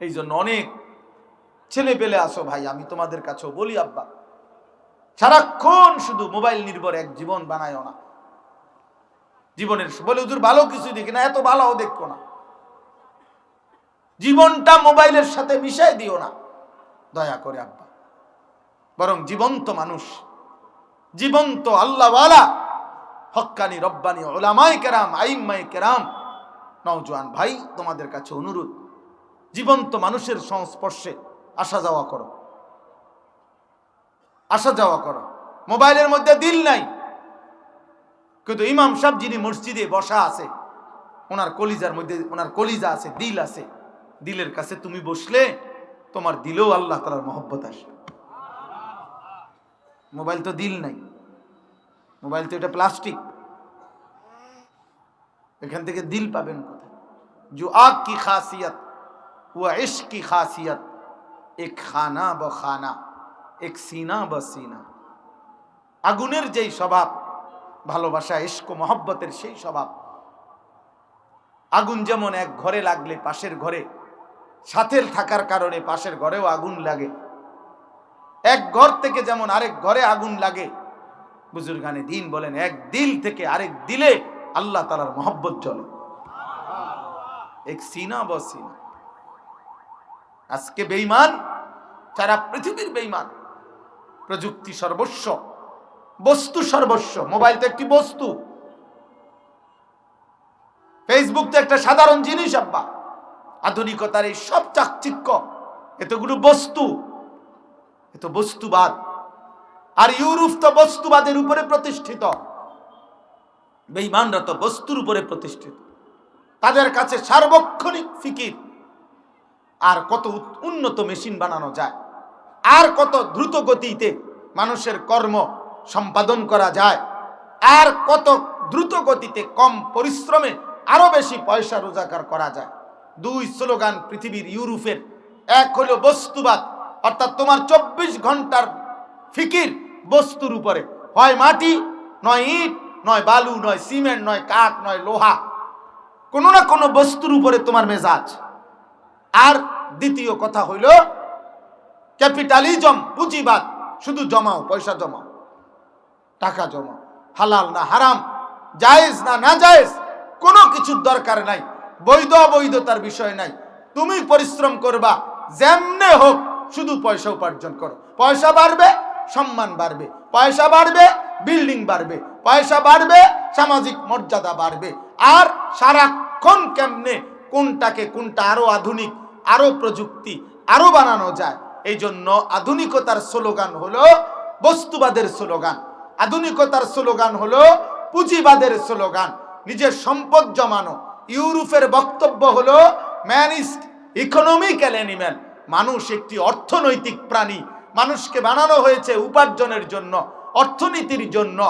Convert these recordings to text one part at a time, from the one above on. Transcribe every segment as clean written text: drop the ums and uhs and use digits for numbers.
এই জন্য অনেক ছেলে পেলে আসো ভাই, আমি তোমাদের কাছেও বলি আব্বা, সারাক্ষণ শুধু মোবাইল নির্ভর এক জীবন বানায়ও না। জীবনের বলে হুজুর ভালো কিছু দেখি না, এত ভালোও দেখো না, জীবনটা মোবাইলের সাথে মিশাই দিও না দয়া করে আব্বা। বরং জীবন্ত মানুষ, জীবন্ত আল্লাহওয়ালা হক্কানি রব্বানি উলামায়ে কেরাম, আইম্মায়ে কেরাম, নওজোয়ান ভাই তোমাদের কাছে অনুরোধ, জীবন্ত মানুষের সংস্পর্শে আসা যাওয়া করো, আসা যাওয়া করো। মোবাইলের মধ্যে দিল নাই, কিন্তু ইমাম সাহেব যিনি মসজিদে বসা আছে, ওনার কলিজার মধ্যে ওনার কলিজা আছে, দিল আছে। দিলের কাছে তুমি বসলে তোমার দিলেও আল্লাহ তাআলার মহব্বত আসে। মোবাইল তো দিল নাই, মোবাইল তো এটা প্লাস্টিক, এখান থেকে দিল পাবেন কোথায়? जो आग की खासियत वो इश्क की खासियत, एक खाना ब खाना एक सीना ब सीना। আগুনের যেই স্বভাব, ভালোবাসা ইশক ও মহব্বতের সেই স্বভাব। আগুন যেমন এক ঘরে লাগলে পাশের ঘরে, সাথে থাকার কারণে পাশের ঘরেও আগুন লাগে, এক ঘর থেকে যেমন আরেক ঘরে আগুন লাগে, বুজুর্গানে দ্বীন বলেন এক দিল থেকে আরেক দিলে আল্লাহ তাআলার মহব্বত জ্বলে। এক সিনা ব সিনা। আজকে বেঈমান, সারা পৃথিবীর বেঈমান, প্রযুক্তি সর্বস্ব, বস্তু সর্বস্ব। মোবাইল তো একটি বস্তু, ফেসবুক তো একটা সাধারণ জিনিস আব্বা। আধুনিকতার এই সব চাকচিক্য, এতগুলো বস্তু, এত বস্তুবাদ। আর ইউরোপ তো বস্তুবাদের উপরে প্রতিষ্ঠিত, বেঈমানরা তো বস্তুর উপরে প্রতিষ্ঠিত। তাদের কাছে সার্বক্ষণিক ফিকির, আর কত উন্নত মেশিন বানানো যায়, আর কত দ্রুত গতিতে মানুষের কর্ম সম্পাদন করা যায়, আর কত দ্রুত গতিতে কম পরিশ্রমে আরো বেশি পয়সা রোজগার করা যায়। দুই স্লোগান পৃথিবীর ইউরোপের, এক হলো বস্তুবাদ, অর্থাৎ তোমার 24 ঘন্টার ফিকির বস্তুর উপরে, হয় মাটি, নয় ইট, নয় বালু, নয় সিমেন্ট, নয় কাঠ, নয় লোহা, কোনো না কোনো বস্তুর উপরে তোমার মেজাজ। আর দ্বিতীয় কথা হইল ক্যাপিটালিজম, পুঁজিবাদ, শুধু জমাও, পয়সা জমাও, টাকা জমাও, হালাল না হারাম, জায়েজ না নাজায়েজ, কোনো কিছুর দরকার নাই, বৈধ অবৈধতার বিষয় নাই। তুমি পরিশ্রম করবা যেমনে হোক, শুধু পয়সা উপার্জন করো। পয়সা বাড়বে, সম্মান বাড়বে, পয়সা বাড়বে, বিল্ডিং বাড়বে, পয়সা বাড়বে, সামাজিক মর্যাদা বাড়বে। আর সারাক্ষণ কেমনে কোনটাকে কোনটা আরো আধুনিক, আরো প্রযুক্তি, আরো বানানো যায়। এই জন্য আধুনিকতার স্লোগান হলো বস্তুবাদের স্লোগান, আধুনিকতার স্লোগান হলো পুঁজিবাদের স্লোগান, নিজের সম্পদ জমানো। ইউরোপের বক্তব্য হলো ম্যান ইজ ইকোনমিক্যাল অ্যানিম্যাল, মানুষ একটি অর্থনৈতিক প্রাণী। মানুষকে বানানো হয়েছে উপার্জনের জন্য, অর্থনীতির জন্য।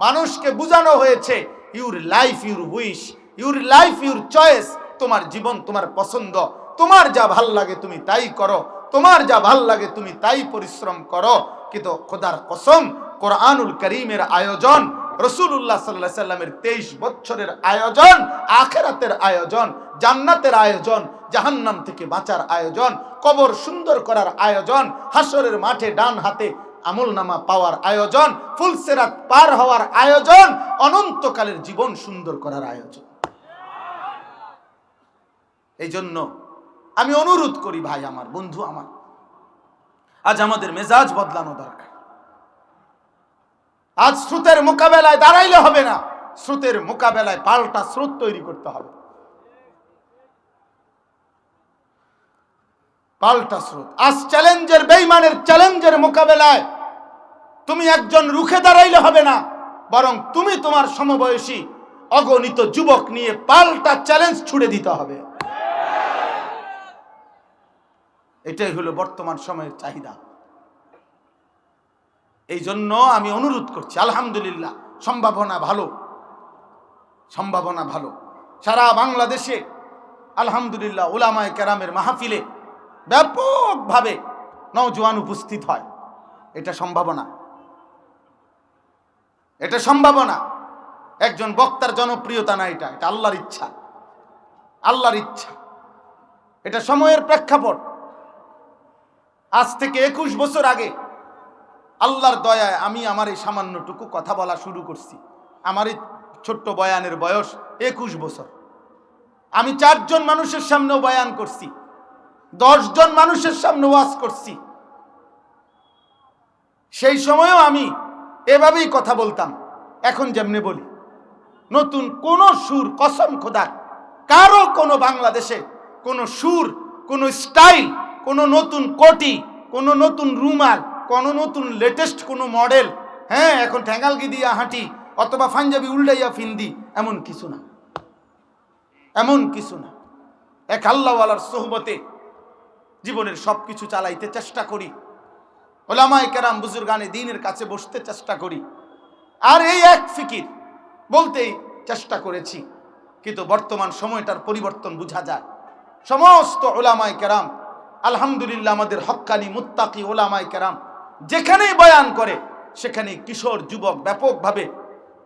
মানুষকে বোঝানো হয়েছে your life your wish, your life your choice, তোমার জীবন তোমার পছন্দ, তোমার যা ভাল লাগে তুমি তাই করো, তোমার যা ভাল লাগে তুমি তাই পরিশ্রম করো। কিন্তু খোদার কসম, কোরআনুল কারীমের আয়োজন, রাসূলুল্লাহ সাল্লাল্লাহু আলাইহি সাল্লামের 23 বছরের আয়োজন, আখিরাতের আয়োজন, জান্নাতের আয়োজন, জাহান্নাম থেকে বাঁচার আয়োজন, কবর সুন্দর করার আয়োজন, হাসরের মাঠে ডান হাতে আমলনামা পাওয়ার আয়োজন, ফুলসিরাত পার হওয়ার আয়োজন, অনন্তকালের জীবন সুন্দর করার আয়োজন। এই জন্য আমি অনুরোধ করি ভাই আমার, বন্ধু আমার, আজ আমাদের মেজাজ বদলানো দরকার। আজ স্রোতের মোকাবেলায় দাঁড়াইলে হবে না, স্রোতের মোকাবেলায় পাল্টা স্রোত তৈরি করতে হবে, পাল্টা স্রোত। আজ চ্যালেঞ্জের, বেঈমানের চ্যালেঞ্জের মোকাবেলায় তুমি একজন রুখে দাঁড়াইলে হবে না, বরং তুমি তোমার সমবয়সী অগণিত যুবক নিয়ে পাল্টা চ্যালেঞ্জ ছুড়ে দিতে হবে। এটাই হলো বর্তমান সময়ের চাহিদা। এই জন্য আমি অনুরোধ করছি, আলহামদুলিল্লাহ সম্ভাবনা ভালো, সম্ভাবনা ভালো। সারা বাংলাদেশে আলহামদুলিল্লাহ উলামায়ে কেরামের মাহফিলে ব্যাপকভাবে নওজোয়ান উপস্থিত হয়। এটা সম্ভাবনা, এটা সম্ভাবনা। একজন বক্তার জনপ্রিয়তা না, এটা এটা আল্লাহর ইচ্ছা, আল্লাহর ইচ্ছা। এটা সময়ের প্রেক্ষাপট। আজ থেকে 21 বছর আগে আল্লাহর দয়ায় আমি আমার এই সামান্যটুকু কথা বলা শুরু করছি। আমার এই ছোট্ট বয়ানের বয়স 21 বছর। আমি 4 জন মানুষের সামনেও বয়ান করছি, 10 জন মানুষের সামনে ওয়াজ করছি। সেই সময়ও আমি এভাবেই কথা বলতাম, এখন যেমনে বলি। নতুন কোন সুর, কসম খোদা, কারো কোনো বাংলাদেশে কোন সুর, কোন স্টাইল, কোন নতুন কোটি, কোন নতুন রুমাল, কোন নতুন লেটেস্ট কোন মডেল, হ্যাঁ এখন ঠ্যাঙ্গালগি দিয়া হাঁটি অথবা পাঞ্জাবি উল্টাইয়া ফিন্দি, এমন কিছু না, এমন কিছু না। এক আল্লাহওয়ালার সোহবতে জীবনের সবকিছু চালাইতে চেষ্টা করি, ওলামায়ে কেরাম বুজুর্গানে দ্বীনের কাছে বসতে চেষ্টা করি, আর এই এক ফিকির বলতেই চেষ্টা করেছি। কিন্তু বর্তমান সময়টার পরিবর্তন বোঝা যায়। সমস্ত ওলামায়ে কেরাম আলহামদুলিল্লাহ, আমাদের হক্কানি মুত্তাকি ওলামায়ে কেরাম যেখানেই বয়ান করে সেখানেই কিশোর যুবক ব্যাপকভাবে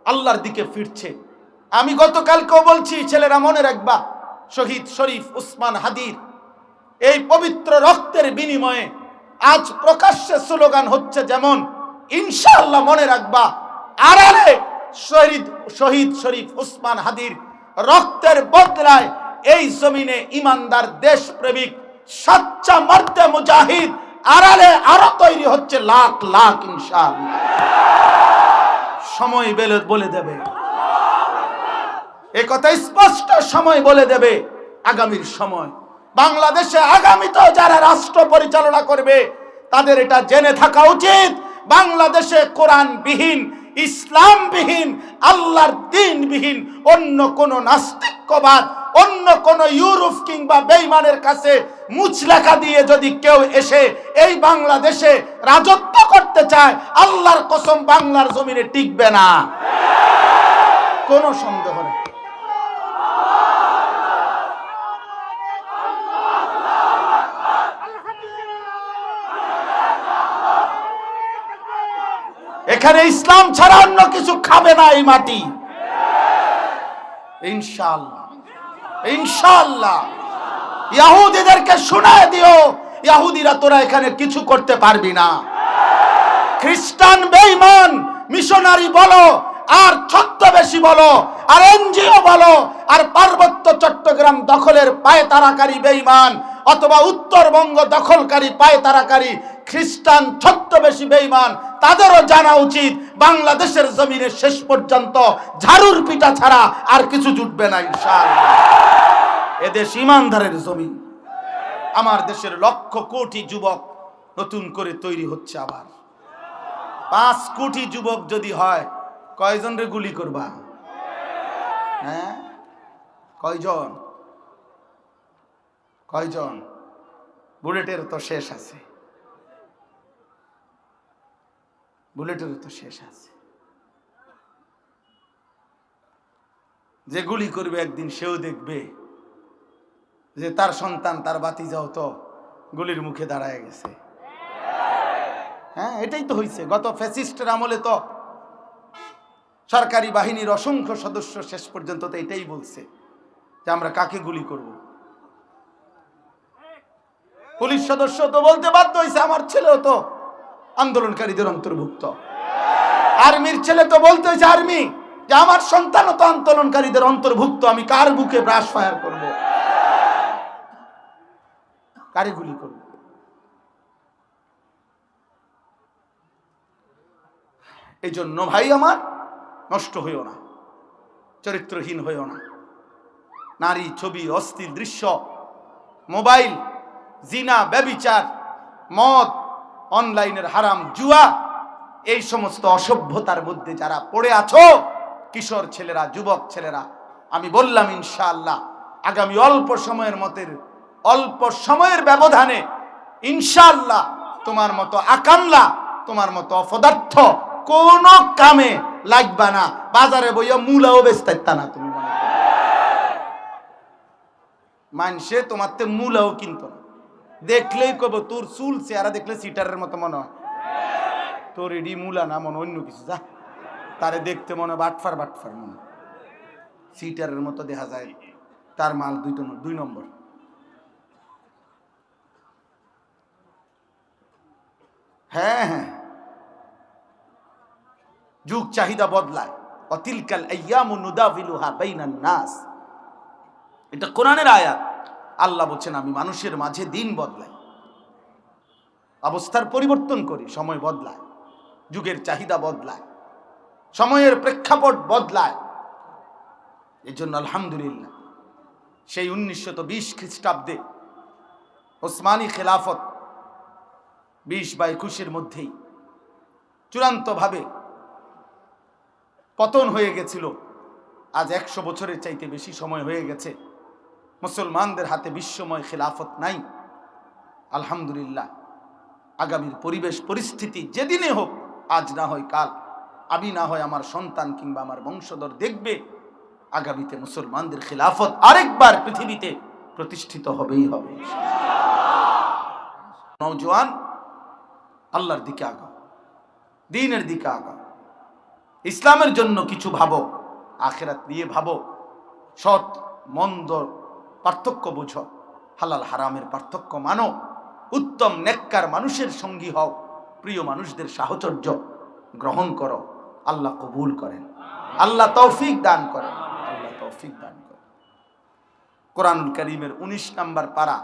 আল্লাহর দিকে ফিরছে। আমি গতকালকেও বলছি, ছেলেরা মনে রাখবা, শহীদ শরীফ উসমান হাদির এই পবিত্র রক্তের বিনিময়ে আজ প্রকাশ্যে স্লোগান হচ্ছে যেমন, ইনশাআল্লাহ মনে রাখবা আড়ালে শহীদ শরীফ উসমান হাদির রক্তের বদলায় এই জমিনে ইমানদার দেশপ্রেমিক সাচ্চা মর্দে মুজাহিদ আড়ালে আরো তৈরি হচ্ছে লাখ লাখ, ইনশাআল্লাহ। সময় বলে দেবে এ কথা, স্পষ্ট সময় বলে দেবে। আগামীর সময় বাংলাদেশে আগামীতে যারা রাষ্ট্র পরিচালনা করবে তাদের এটা জেনে থাকা উচিত, বাংলাদেশে কোরআনবিহীন, ইসলামবিহীন, আল্লাহর দ্বীনবিহীন অন্য কোন নাস্তিক্যবাদ, অন্য কোন ইউরোপ কিংবা বেঈমানের কাছে মুচলেখা দিয়ে যদি কেউ এসে এই বাংলাদেশে রাজত্ব করতে চায়, আল্লাহর কসম বাংলার জমিনে টিকবে না, কোনো সন্দেহ নেই। এখানে ইসলাম ছাড়া অন্য কিছু খাবে না এই মাটি, ইনশাআল্লাহ, ইনশাআল্লাহ। ইহুদিদেরকে শোনায় দিও, ইহুদিরা তোরা এখানে কিছু করতে পারবি না। খ্রিস্টান বেঈমান মিশনারি বলো, আর ছদ্মবেশী বলো, আর এনজিও বলো, আর পার্বত্য চট্টগ্রাম দখলের পায়তারাকারী বেঈমান অথবা উত্তরবঙ্গ দখলকারী পায়তারাকারী খ্রিস্টান ছদ্মবেশী বেঈমান, তাদেরও জানা উচিত বাংলাদেশের জমিনে শেষ পর্যন্ত ঝাড়ুর পিটা ছাড়া আর কিছু জুটবে না, ইনশাআল্লাহ। এদেশ ইমানদারের জমিন। আমার দেশের লক্ষ কোটি যুবক নতুন করে তৈরি হচ্ছে আবার। 5 কোটি যুবক যদি হয়, কয়জন রে গুলি করবা? হ্যাঁ, কয়জন? কয়জন? বুলেটের তো শেষ আছে, বুলেটের তো শেষ আছে। যে গুলি করবে একদিন সেও দেখবে যে তার সন্তান, তার ভাতিজাও তো গুলির মুখে দাঁড়ায় গেছে। হ্যাঁ, এটাই তো হয়েছে। গত ফ্যাসিস্টের আমলে তো সরকারি বাহিনীর অসংখ্য সদস্য শেষ পর্যন্ত তো এটাই বলছে যে আমরা কাকে গুলি করব। পুলিশ সদস্য তো বলতে বাধ্য হয়েছে আমার ছেলেও তো আন্দোলনকারীদের অন্তর্ভুক্ত। আর্মির ছেলে তো বলতে হয়েছে আর্মি যে আমার সন্তানও তো আন্দোলনকারীদের অন্তর্ভুক্ত, আমি কার বুকে ব্রাশ ফায়ার করব, কারে গুলি করব? এই জন্য ভাই আমার, নষ্ট হইও না, চরিত্রহীন হইও না। নারী, ছবি, অশ্লীল দৃশ্য, মোবাইল, জিনা, ব্যভিচার, মদ, অনলাইনের হারাম, জুয়া, এই সমস্ত অসভ্যতার মধ্যে যারা পড়ে আছো, কিশোর ছেলেরা, যুবক ছেলেরা, আমি বললাম ইনশাআল্লাহ আগামী অল্প সময়ের ব্যবধানে ইনশাআল্লাহ তোমার মতো আকামলা, তোমার মতো অপদার্থ কোন কামে লাগবা না। বাজারে বইয়া মূলাও বেচতে না, তুমি মনে করো মানুষে তোমার তে মূলাও কিনতো না। দেখলেই কব তোর চুল চেহারা দেখলে সিটারের মতো মনে হয়, তোর এডি মূলা না, মনে অন্য কিছু। যা, তারে দেখতে মনে বাটফার বাটফার মনে, সিটারের মতো দেখা যায়, তার মাল 2 নম্বর। হ্যাঁ হ্যাঁ, যুগ চাহিদা বদলায়। অতিলকাল আইয়ামু নুদাবিলুহা বাইনান নাস, এটা কোরআনের আয়াত। আল্লাহ বলছেন আমি মানুষের মাঝে দিন বদলাই, অবস্থার পরিবর্তন করি, সময় বদলায়, যুগের চাহিদা বদলায়, সময়ের প্রেক্ষাপট বদলায়। এই জন্য আলহামদুলিল্লাহ সেই 1920 খ্রিস্টাব্দে ওসমানী খেলাফত 20 বা 21-এর মধ্যেই চূড়ান্তভাবে পতন হয়ে গেছিল। আজ 100 বছরের চাইতে বেশি সময় হয়ে গেছে, মুসলমানদের হাতে বিশ্বময় খেলাফত নাই। আলহামদুলিল্লাহ আগামীর পরিবেশ পরিস্থিতি যেদিনে হোক, আজ না হয় কাল, আমি না হয় আমার সন্তান কিংবা আমার বংশধর দেখবে আগামীতে মুসলমানদের খেলাফত আরেকবার পৃথিবীতে প্রতিষ্ঠিত হবেই হবে। নওজোয়ান, আল্লাহর দিকে আগাও, দ্বীনের দিকে আগাও, ইসলামের জন্য কিছু ভাবো, আখিরাত নিয়ে ভাবো, সৎ মন্দ পার্থক্য বুঝো, হালাল হারামের পার্থক্য মানো, উত্তম নেককার মানুষের সঙ্গী হও, প্রিয় মানুষদের সাহচর্য গ্রহণ করো। আল্লাহ কবুল করেন, আল্লাহ তৌফিক দান করেন, আল্লাহ তৌফিক দান করেন। কোরআনুল কারীমের 19 নম্বর পারা,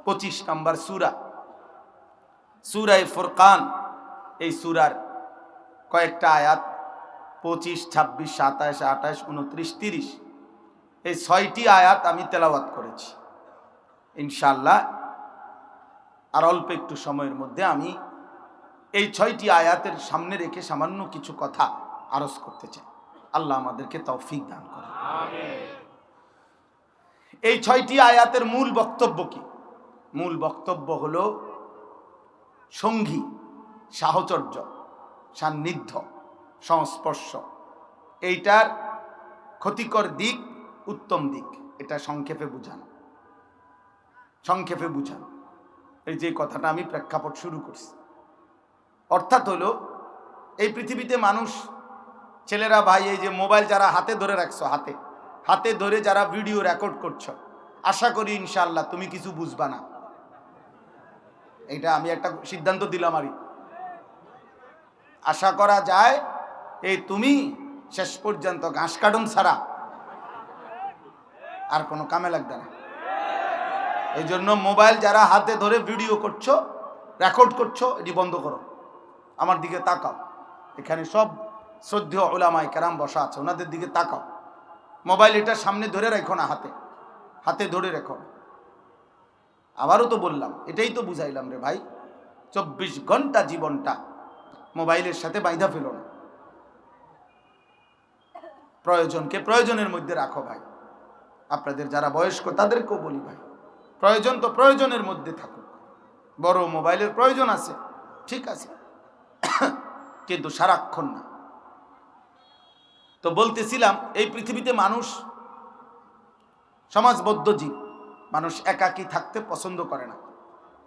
25 নম্বর সূরা, সূরায়ে ফুরকান। এই সূরার কয়েকটা আয়াত 25, 26, 27, 28, 29, 30, এই 6টি আয়াত আমি তেলাওয়াত করেছি। ইনশাআল্লাহ আর অল্প একটু সময়ের মধ্যে আমি এই 6টি আয়াতের সামনে রেখে সামান্য কিছু কথা আরজ করতে চাই। আল্লাহ আমাদেরকে তৌফিক দান করেন, আমিন। এই 6টি আয়াতের মূল বক্তব্য কি? মূল বক্তব্য হলো সঙ্গী, সাহচর্য, সান্নিধ্য, সংস্পর্শ, এইটার ক্ষতিকর দিক, উত্তম দিক, এটা সংক্ষেপে বুঝানো, সংক্ষেপে বুঝানো। এই যে কথাটা আমি প্রেক্ষাপট শুরু করছি, অর্থাৎ হলো এই পৃথিবীতে মানুষ, ছেলেরা ভাই, এই যে মোবাইল যারা হাতে ধরে রাখছো, হাতে হাতে ধরে যারা ভিডিও রেকর্ড করছো, আশা করি ইনশাআল্লাহ তুমি কিছু বুঝবা না। এটা আমি একটা সিদ্ধান্ত দিলাম, আরই আশা করা যায় এই তুমি শেষ পর্যন্ত ঘাস কাটন ছাড়া আর কোনো কামে লাগবে না। এই জন্য মোবাইল যারা হাতে ধরে ভিডিও করছো, রেকর্ড করছো, এটি বন্ধ করো, আমার দিকে তাকাও। এখানে সব শ্রদ্ধেয় উলামায়ে কেরাম বসা আছে, ওনাদের দিকে তাকাও। মোবাইল এটা সামনে ধরে রাখো না, হাতে হাতে ধরে রেখো। আবারও তো বললাম, এটাই তো বুঝাইলাম রে ভাই, 24 ঘন্টা জীবনটা মোবাইলের সাথে বাইধা ফেলো না। প্রয়োজনকে প্রয়োজনের মধ্যে রাখো ভাই। আপনাদের যারা বয়স্ক তাদেরকেও বলি ভাই, প্রয়োজন তো প্রয়োজনের মধ্যে থাকুক। বড় মোবাইলের প্রয়োজন আছে, ঠিক আছে, কিন্তু সারাক্ষণ না। তো বলতেছিলাম, এই পৃথিবীতে মানুষ সমাজবদ্ধ জীব, মানুষ একাকী থাকতে পছন্দ করে না।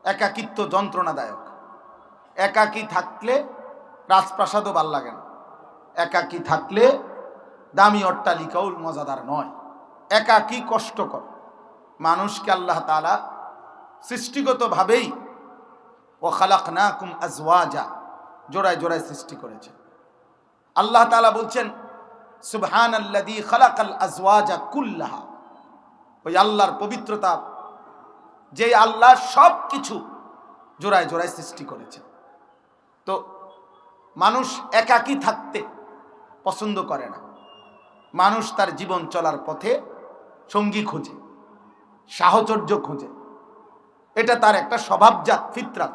একাকিত্ব যন্ত্রণাদায়ক। একাকী থাকলে রাজপ্রাসাদও ভাল লাগে না, একাকী থাকলে দামি অট্টালিকাও মজাদার নয়, একাকী কষ্টকর। মানুষকে আল্লাহ তাআলা সৃষ্টিগতভাবেই ও খালাকনাকুম আজওয়াজা, জোড়ায় জোড়ায় সৃষ্টি করেছে। আল্লাহ তাআলা বলছেন সুবহানাল্লাযী খালাকাল আজওয়াজা কুল্লাহা, ওই আল্লাহর পবিত্রতা, যে আল্লাহ সব কিছু জোড়ায় জোড়ায় সৃষ্টি করেছে। তো মানুষ একাকী থাকতে পছন্দ করে না। মানুষ তার জীবন চলার পথে সঙ্গী খোঁজে, সাহচর্য খোঁজে। এটা তার একটা স্বভাবজাত ফিতরাত,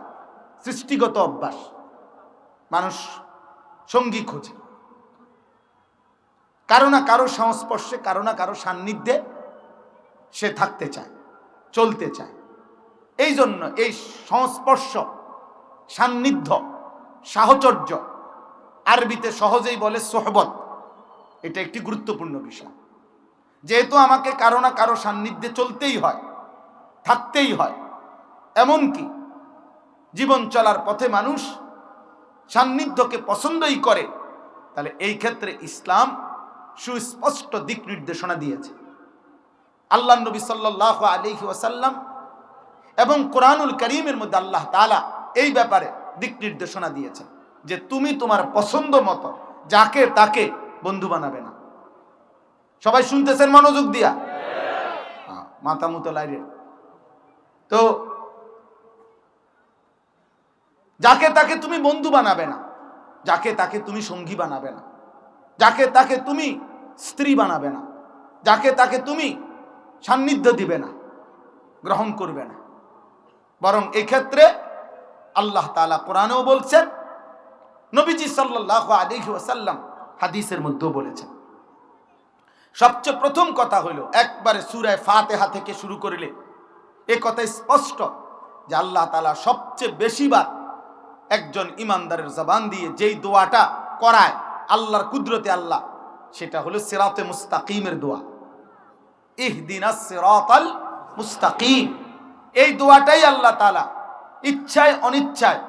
সৃষ্টিগত অভ্যাস। মানুষ সঙ্গী খোঁজে, কারো না কারো সংস্পর্শে, কারো না কারো সান্নিধ্যে সে থাকতে চায়, চলতে চায়। এই জন্য এই সংস্পর্শ, সান্নিধ্য, সাহচর্য, আরবিতে সহজেই বলে সোহবত, এটা একটি গুরুত্বপূর্ণ বিষয়। যেহেতু আমাকে কারো না কারো সান্নিধ্যে চলতেই হয়, থাকতেই হয়, এমনকি জীবন চলার পথে মানুষ সান্নিধ্যকে পছন্দই করে, তাহলে এই ক্ষেত্রে ইসলাম সুস্পষ্ট দিক নির্দেশনা দিয়েছে। আল্লাহ নবী সাল্লাল্লাহু আলাইহি ওয়াসাল্লাম এবং কোরআনুল কারীমের মধ্যে আল্লাহ তাআলা এই ব্যাপারে দিক নির্দেশনা দিয়েছেন যে তুমি তোমার পছন্দ মতো যাকে তাকে বন্ধু বানাবে না। সবাই শুনতেছেন মনোযোগ দিয়া? মাথা মুতো লাইরে। তো যাকে তাকে তুমি বন্ধু বানাবে না, যাকে তাকে তুমি সঙ্গী বানাবে না, যাকে তাকে তুমি স্ত্রী বানাবে না, যাকে তাকে তুমি সান্নিধ্য দিবে না, গ্রহণ করবে না। বরং এক্ষেত্রে আল্লাহ তাআলা কোরআনেও বলছেন, নবীজি সাল্লাল্লাহু আলাইহি ওয়াসাল্লাম হাদিসের মধ্যেও বলেছেন। সবচেয়ে প্রথম কথা হলো একবারে সূরা ফাতিহা থেকে শুরু করলে এ কথা স্পষ্ট যে আল্লাহ তাআলা সবচেয়ে বেশিবার একজন ইমানদারের জবান দিয়ে যেই দোয়াটা করায় আল্লাহর কুদরতে আল্লাহ, সেটা হলো সিরাতে মুস্তাকিমের দোয়া। ইহদিনাস সিরাতাল মুস্তাকিম। এই দোয়াটাই আল্লাহ তাআলা ইচ্ছায় অনিচ্ছায়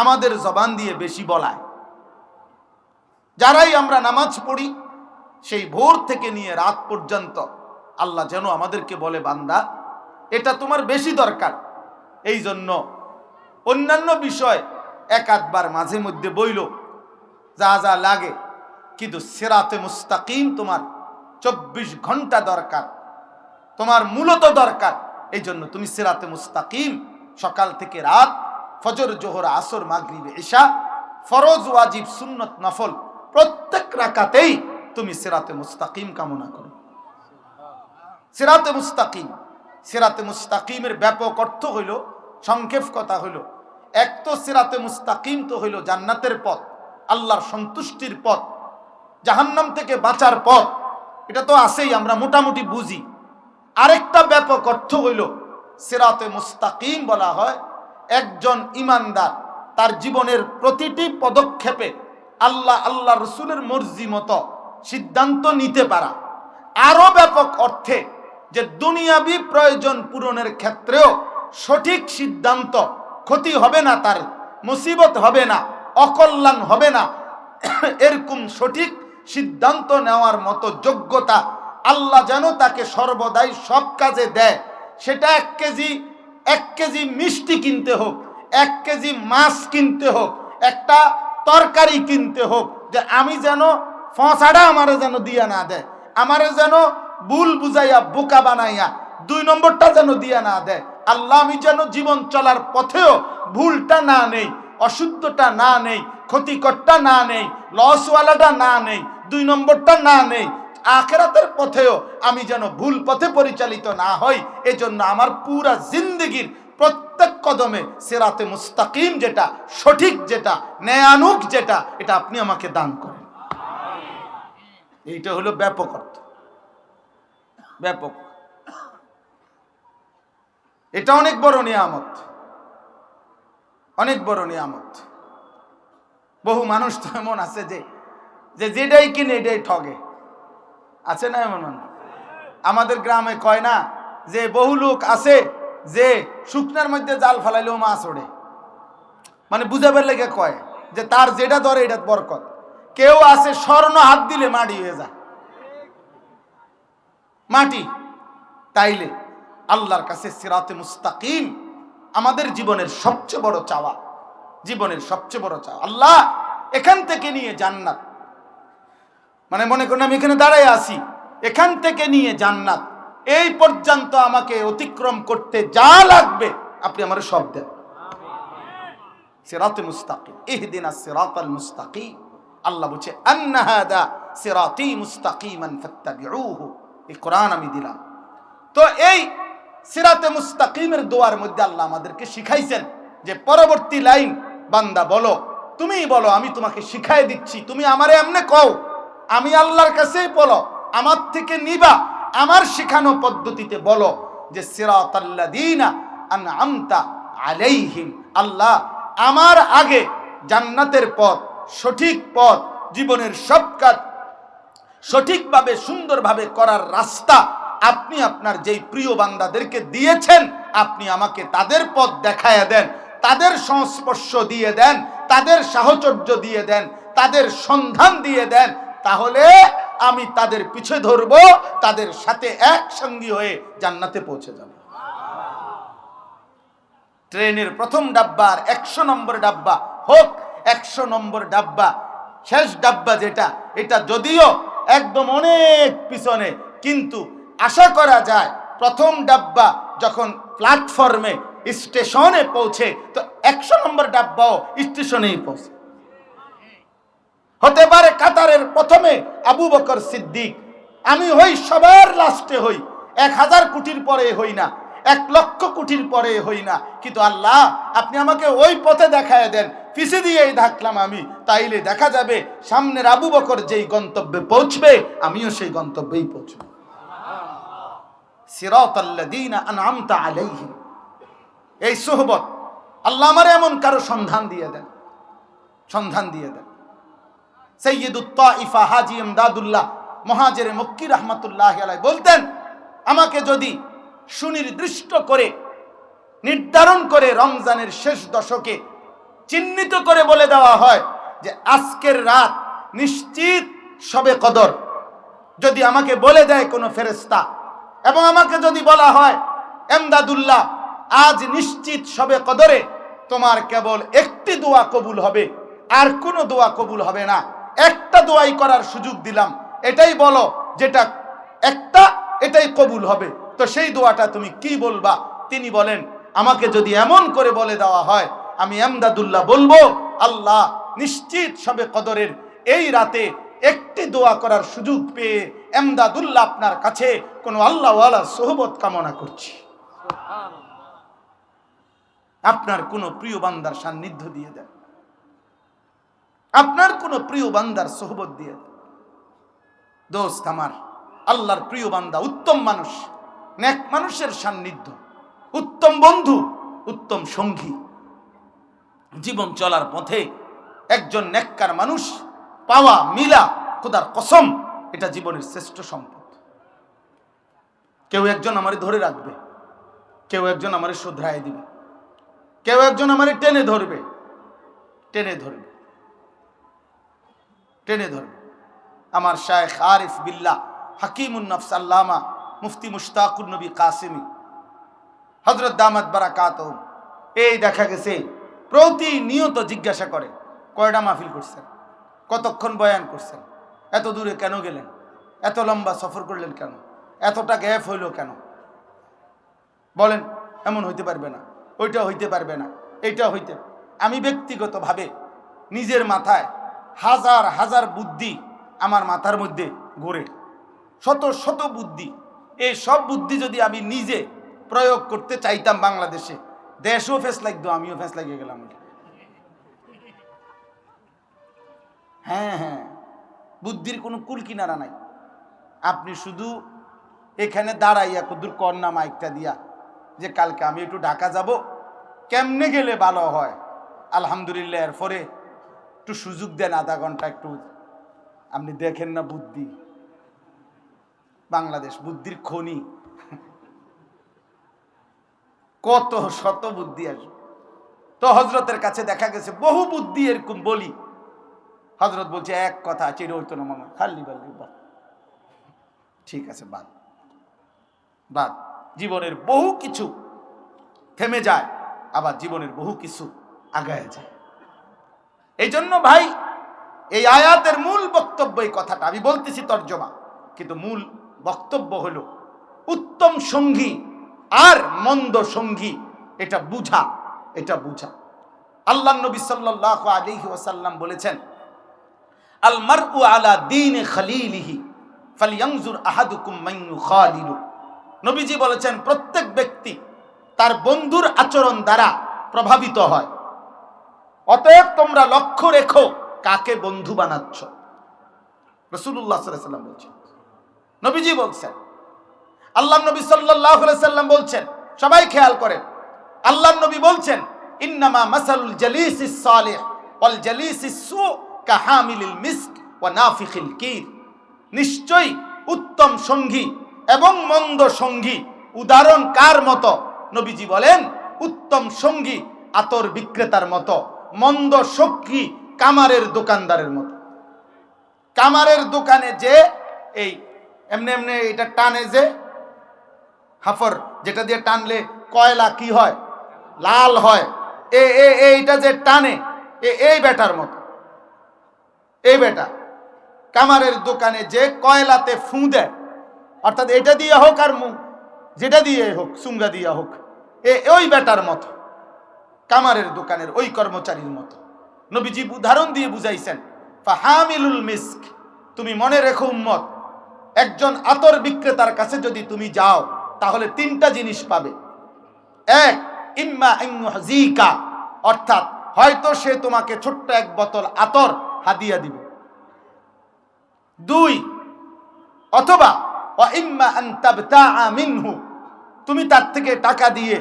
আমাদের জবান দিয়ে বেশি বলায়। যারাই আমরা নামাজ পড়ি সেই ভোর থেকে নিয়ে রাত পর্যন্ত আল্লাহ যেন আমাদেরকে বলে, বান্দা এটা তোমার বেশি দরকার, এই জন্য অন্যান্য বিষয় এক আধবার মাঝে মধ্যে বইল যা যা লাগে, কিন্তু সিরাতে মুস্তাকিম তোমার 24 ঘন্টা দরকার, তোমার মূলত দরকার। এই জন্য তুমি সিরাতে মুস্তাকিম সকাল থেকে রাত, ফজর জোহর আসর মাগরিব ইশা, ফরজ ওয়াজিব সুন্নত নফল প্রত্যেক রাকাতেই তুমি সিরাতে মুস্তাকিম কামনা করো। সিরাতে মুস্তাকিম, সিরাতে মুস্তাকিমের ব্যাপক অর্থ হইল, সংক্ষেপ কথা হইল, এক তো সিরাতে মুস্তাকিম তো হইল জান্নাতের পথ, আল্লাহর সন্তুষ্টির পথ, জাহান্নাম থেকে বাঁচার পথ, এটা তো আছেই, আমরা মোটামুটি বুঝি। আরেকটা ব্যাপক অর্থ হইল সিরাতে মুস্তাকিম বলা হয় একজন ইমানদার তার জীবনের প্রতিটি পদক্ষেপে আল্লাহ রসুলের মর্জি মতো সিদ্ধান্ত নিতে পারা। আরো ব্যাপক অর্থে যে দুনিয়াবি প্রয়োজন পূরণের ক্ষেত্রেও সঠিক সিদ্ধান্ত, ক্ষতি হবে না, তার মুসিবত হবে না, অকল্যাণ হবে না, এরকম সঠিক সিদ্ধান্ত নেওয়ার মতো যোগ্যতা আল্লাহ যেন তাকে সর্বদাই সব কাজে দেয়। সেটা 1 কেজি মিষ্টি কিনতে হোক, 1 কেজি মাছ কিনতে হোক, একটা তরকারি কিনতে হোক, যে আমি যেন ফসাটা আমারে যেন দিয়া না দেয়, আমারে যেন ভুল বুঝাইয়া বোকা বানাইয়া 2 নম্বরটা যেন দিয়া না দেয়। আল্লাহ আমি যেন জীবন চলার পথেও ভুলটা না নেই, অশুদ্ধটা না নেই, ক্ষতিকরটা না নেই, লসওয়ালাটা না নেই, 2 নম্বরটা না নেই। আখিরাতের পথেও আমি যেন ভুল পথে পরিচালিত না হই। এজন্য আমার পুরা জিন্দেগির প্রত্যেক কদমে সিরাতে মুস্তাকিম যেটা, সঠিক যেটা, ন্যায়ানুগ যেটা, এটা আপনি আমাকে দান করেন। এইটা হলো ব্যাপক অর্থ, ব্যাপক। এটা অনেক বড় নিয়ামত, অনেক বড় নিয়ামত। বহু মানুষ তো এমন আছে যে যেটাই কিনে এটাই ঠগে, আছে না এমন? আমাদের গ্রামে কয় না যে বহু লোক আছে যে শুকনার মধ্যে জাল ফালাইলেও মাছ ওড়ে, মানে বুঝাবার লেগে কয় যে তার যেটা ধরে এটা বরকত। কেউ আছে স্বর্ণ হাত দিলে মাটি হয়ে যায়, মাটি। তাইলে আল্লাহর কাছে সিরাতে মুস্তাকিম আমাদের জীবনের সবচেয়ে বড় চাওয়া, জীবনের সবচেয়ে বড় চাওয়া। আল্লাহ এখান থেকে নিয়ে জান্নাত, মানে মনে করেন আমি এখানে দাঁড়ায় আছি, এখান থেকে নিয়ে জান্নাত এই পর্যন্ত আমাকে অতিক্রম করতে যা লাগবে আপনি আমার সব দেন। সিরাতে মুস্তাকিম, ইহদিনাস সিরাতাল মুস্তাকিম। আল্লাহ বলছে আন্না হাদা সিরাতি মুস্তাকিমান ফাত্তাবিউহু, এই কোরআন আমি দিলাম। তো এই সিরাতে মুস্তাকিমের দোয়ার মধ্যে আল্লাহ আমাদেরকে শিখাইছেন যে পরবর্তী লাইন, বান্দা বলো, তুমি বলো, আমি তোমাকে শিখাই দিচ্ছি, তুমি আমারে এমনে কও, আমি আল্লাহর কাছেই বলো, আমার থেকে নিবা, আমার শেখানো পদ্ধতিতে বলো যে সিরাতাল্লাযীনা আনআমতা আলাইহিম। আল্লাহ আমার আগে জান্নাতের পথ, সঠিক পথ, জীবনের সব কাজ সঠিকভাবে সুন্দরভাবে করার রাস্তা আপনি আপনার যেই প্রিয় বান্দাদেরকে দিয়েছেন, আপনি আমাকে তাদের পথ দেখায়া দেন, তাদের সংস্পর্শ দিয়ে দেন, তাদের সাহচর্য দিয়ে দেন, তাদের সন্ধান দিয়ে দেন। তাহলে আমি তাদের পিছে ধরব, তাদের সাথে একসঙ্গী হয়ে জান্নাতে পৌঁছে যাব। ট্রেনের প্রথম ডাব্বা আর 100 নম্বর ডাব্বা হোক 100 নম্বর ডাব্বা, শেষ ডাব্বা যেটা, এটা যদিও একদম অনেক পিছনে, কিন্তু আশা করা যায় প্রথম ডাব্বা যখন প্ল্যাটফর্মে স্টেশনে পৌঁছে তো 100 নম্বর ডাব্বাও স্টেশনেই পৌঁছে। হতে পারে কাতারের প্রথমে আবু বকর সিদ্দিক, আমি হই সবার লাস্টে হই, 1000 কোটির পরে হই না, 1,00,000 কোটির পরে হই না, কিন্তু আল্লাহ আপনি আমাকে ওই পথে দেখায় দেন, পিছে দিয়েই থাকলাম আমি, তাইলে দেখা যাবে সামনের আবু বকর যেই গন্তব্যে পৌঁছবে আমিও সেই গন্তব্যেই পৌঁছব। সিরাতাল্লাযীনা আনআমতা আলাইহিম, এই সুহবত আল্লাহ আমার এমন কারো সন্ধান দিয়ে দেন, সন্ধান দিয়ে দেন। সাইয়্যিদুত তাইফা হাজী ইমদাদুল্লাহ মুহাজিরে মক্কি রাহমাতুল্লাহি আলাইহি বলতেন, আমাকে যদি সুনির্দিষ্ট করে নির্ধারণ করে রমজানের শেষ দশকে চিহ্নিত করে বলে দেওয়া হয় যে আজকের রাত নিশ্চিত শবে কদর, যদি আমাকে বলে দেয় কোনো ফেরেশতা, এবং আমাকে যদি বলা হয় এমদাদুল্লাহ আজ নিশ্চিত শবে কদরে তোমার কেবল একটি দোয়া কবুল হবে, আর কোনো দোয়া কবুল হবে না, একটা দোয়াই করার সুযোগ দিলাম, এটাই বলো যেটা একটা এটাই কবুল হবে, তো সেই দোয়াটা তুমি কি বলবা? তিনি বলেন, আমাকে যদি এমন করে বলে দেওয়া হয় আমি এমদাদুল্লাহ বলবো, আল্লাহ নিশ্চিত শবে কদরের এই রাতে একটি দোয়া করার সুযোগ পেয়ে এমদাদুল্লাহ আপনার কাছে কোনো আল্লাহওয়ালা সোহবত কামনা করছি, আপনার কোন প্রিয় বান্দার সান্নিধ্য দিয়ে দেন, আপনার কোন প্রিয় বান্দার সোহবত দিয়ে দেন। দোস্ত আমার, আল্লাহর প্রিয় বান্দা, উত্তম মানুষ, নেক মানুষের সান্নিধ্য, উত্তম বন্ধু, উত্তম সঙ্গী, জীবন চলার পথে একজন নেককার মানুষ পাওয়া মিলা খোদার কসম এটা জীবনের শ্রেষ্ঠ সম্পদ। কেউ একজন আমারে ধরে রাখবে, কেউ একজন আমারে শুধরায় দিবে, কেউ একজন আমারে টেনে ধরবে, টেনে ধরবে, টেনে ধরবে। আমার শায়েখ আরিফ বিল্লাহ হাকিমুন নফস আল্লামা মুফতি মুশতাকুর নবী কাসিমি হযরত দামাত বারাকাতুহুম, এই দেখা গেছে প্রতিনিয়ত জিজ্ঞাসা করে কয়টা মাহফিল করছেন, কতক্ষণ বয়ান করছেন, এত দূরে কেন গেলেন, এত লম্বা সফর করলেন কেন, এতটা গ্যাপ হইল কেন? বলেন এমন হইতে পারবে না, ওইটা হইতে পারবে না, এইটা হইতে। আমি ব্যক্তিগতভাবে নিজের মাথায় হাজার হাজার বুদ্ধি আমার মাথার মধ্যে ঘুরে, শত শত বুদ্ধি, এই সব বুদ্ধি যদি আমি নিজে প্রয়োগ করতে চাইতাম বাংলাদেশে, দেশও ফেস লাগতো, আমিও ফেস লাগিয়ে গেলাম। হ্যাঁ হ্যাঁ, বুদ্ধির কোনো কুল কিনারা নাই। আপনি শুধু এখানে দাঁড়াইয়া কুদুর কন্যা মাইকটা দিয়া যে কালকে আমি একটু ঢাকা যাব, কেমনে গেলে ভালো হয়, আলহামদুলিল্লাহ, এরপরে একটু সুযোগ দেন আধা ঘন্টা, একটু আপনি দেখেন না বুদ্ধি, বাংলাদেশ বুদ্ধির খনি, কত শত বুদ্ধি আসবে। তো হজরতের কাছে দেখা গেছে বহু বুদ্ধি এরকম বলি, হজরত বলছে এক কথা চির হইতো না মামা, খালি বললি বাদ, ঠিক আছে বাদ বাদ। জীবনের বহু কিছু থেমে যায়, আবার জীবনের বহু কিছু আগায় যায়। এই জন্য ভাই, এই আয়াতের মূল বক্তব্য, এই কথাটা আমি বলতেছি তর্জমা, কিন্তু মূল বক্তব্য হলো উত্তম সঙ্গী আর মন্দ সঙ্গী এটা বুঝা, এটা বুঝা। আল্লাহ নবী সাল্লাল্লাহু আলাইহি ওয়াসাল্লাম বলেছেন, আল মারউ আলা দীনি খলিলিহি ফালইয়ানজুর আহাদুকুম মান ইউখালিলু। নবীজি বলেছেন প্রত্যেক ব্যক্তি তার বন্ধুর আচরণ দ্বারা প্রভাবিত হয়, অতএব তোমরা লক্ষ্য রেখো কাকে বন্ধু বানাচ্ছ। রাসূলুল্লাহ সাল্লাল্লাহু আলাইহি ওয়াসাল্লাম বলছেন, নবীজি বলছেন, আল্লাহ নবী সাল্লাল্লাহু আলাইহি ওয়াসাল্লাম বলছেন, সবাই খেয়াল করেন, আল্লাহ নবী বলছেন, ইন্নামা মাসালুল জালিসিস সালিহ ওয়াল জালিসিস সু কাহামিলিল মিস্ক ওয়া নাফিখিল কির। নিশ্চয়ই উত্তম সঙ্গী এবং মন্দ সঙ্গী উদাহরণ কার মতো? নবীজি বলেন, উত্তম সঙ্গী আতর বিক্রেতার মতো, মন্দ সঙ্গী কামারের দোকানদারের মতো। কামারের দোকানে যে এই এমনি এমনি এটা টানে, যে হাফর যেটা দিয়ে টানলে কয়লা কি হয়, লাল হয়, এইটা যে টানে এই বেটার মতো। এই বেটা কামারের দোকানে যে কয়লাতে ফু দেয়, অর্থাৎ এটা দিয়ে হোক আর যেটা দিয়ে হোক, সুঙ্গা দিয়া হোক, ওই বেটার মতো, কামারের দোকানের ওই কর্মচারীর মতো। নবীজি উদাহরণ দিয়ে বুঝাইছেন, ফাহামিলুল মিস্ক, তুমি মনে রেখো উম্মত, একজন আতর বিক্রেতার কাছে যদি তুমি যাও তাহলে তিনটা জিনিস পাবে। এক, ইম্মা ইনহুজিকা, অর্থাৎ হয়তো সে তোমাকে ছোট্ট এক বোতল আতর হাদিয়া দিবে। দুই, অথবা ওয়া ইম্মা আন তাবতাআ মিনহু, তুমি তার থেকে টাকা দিয়ে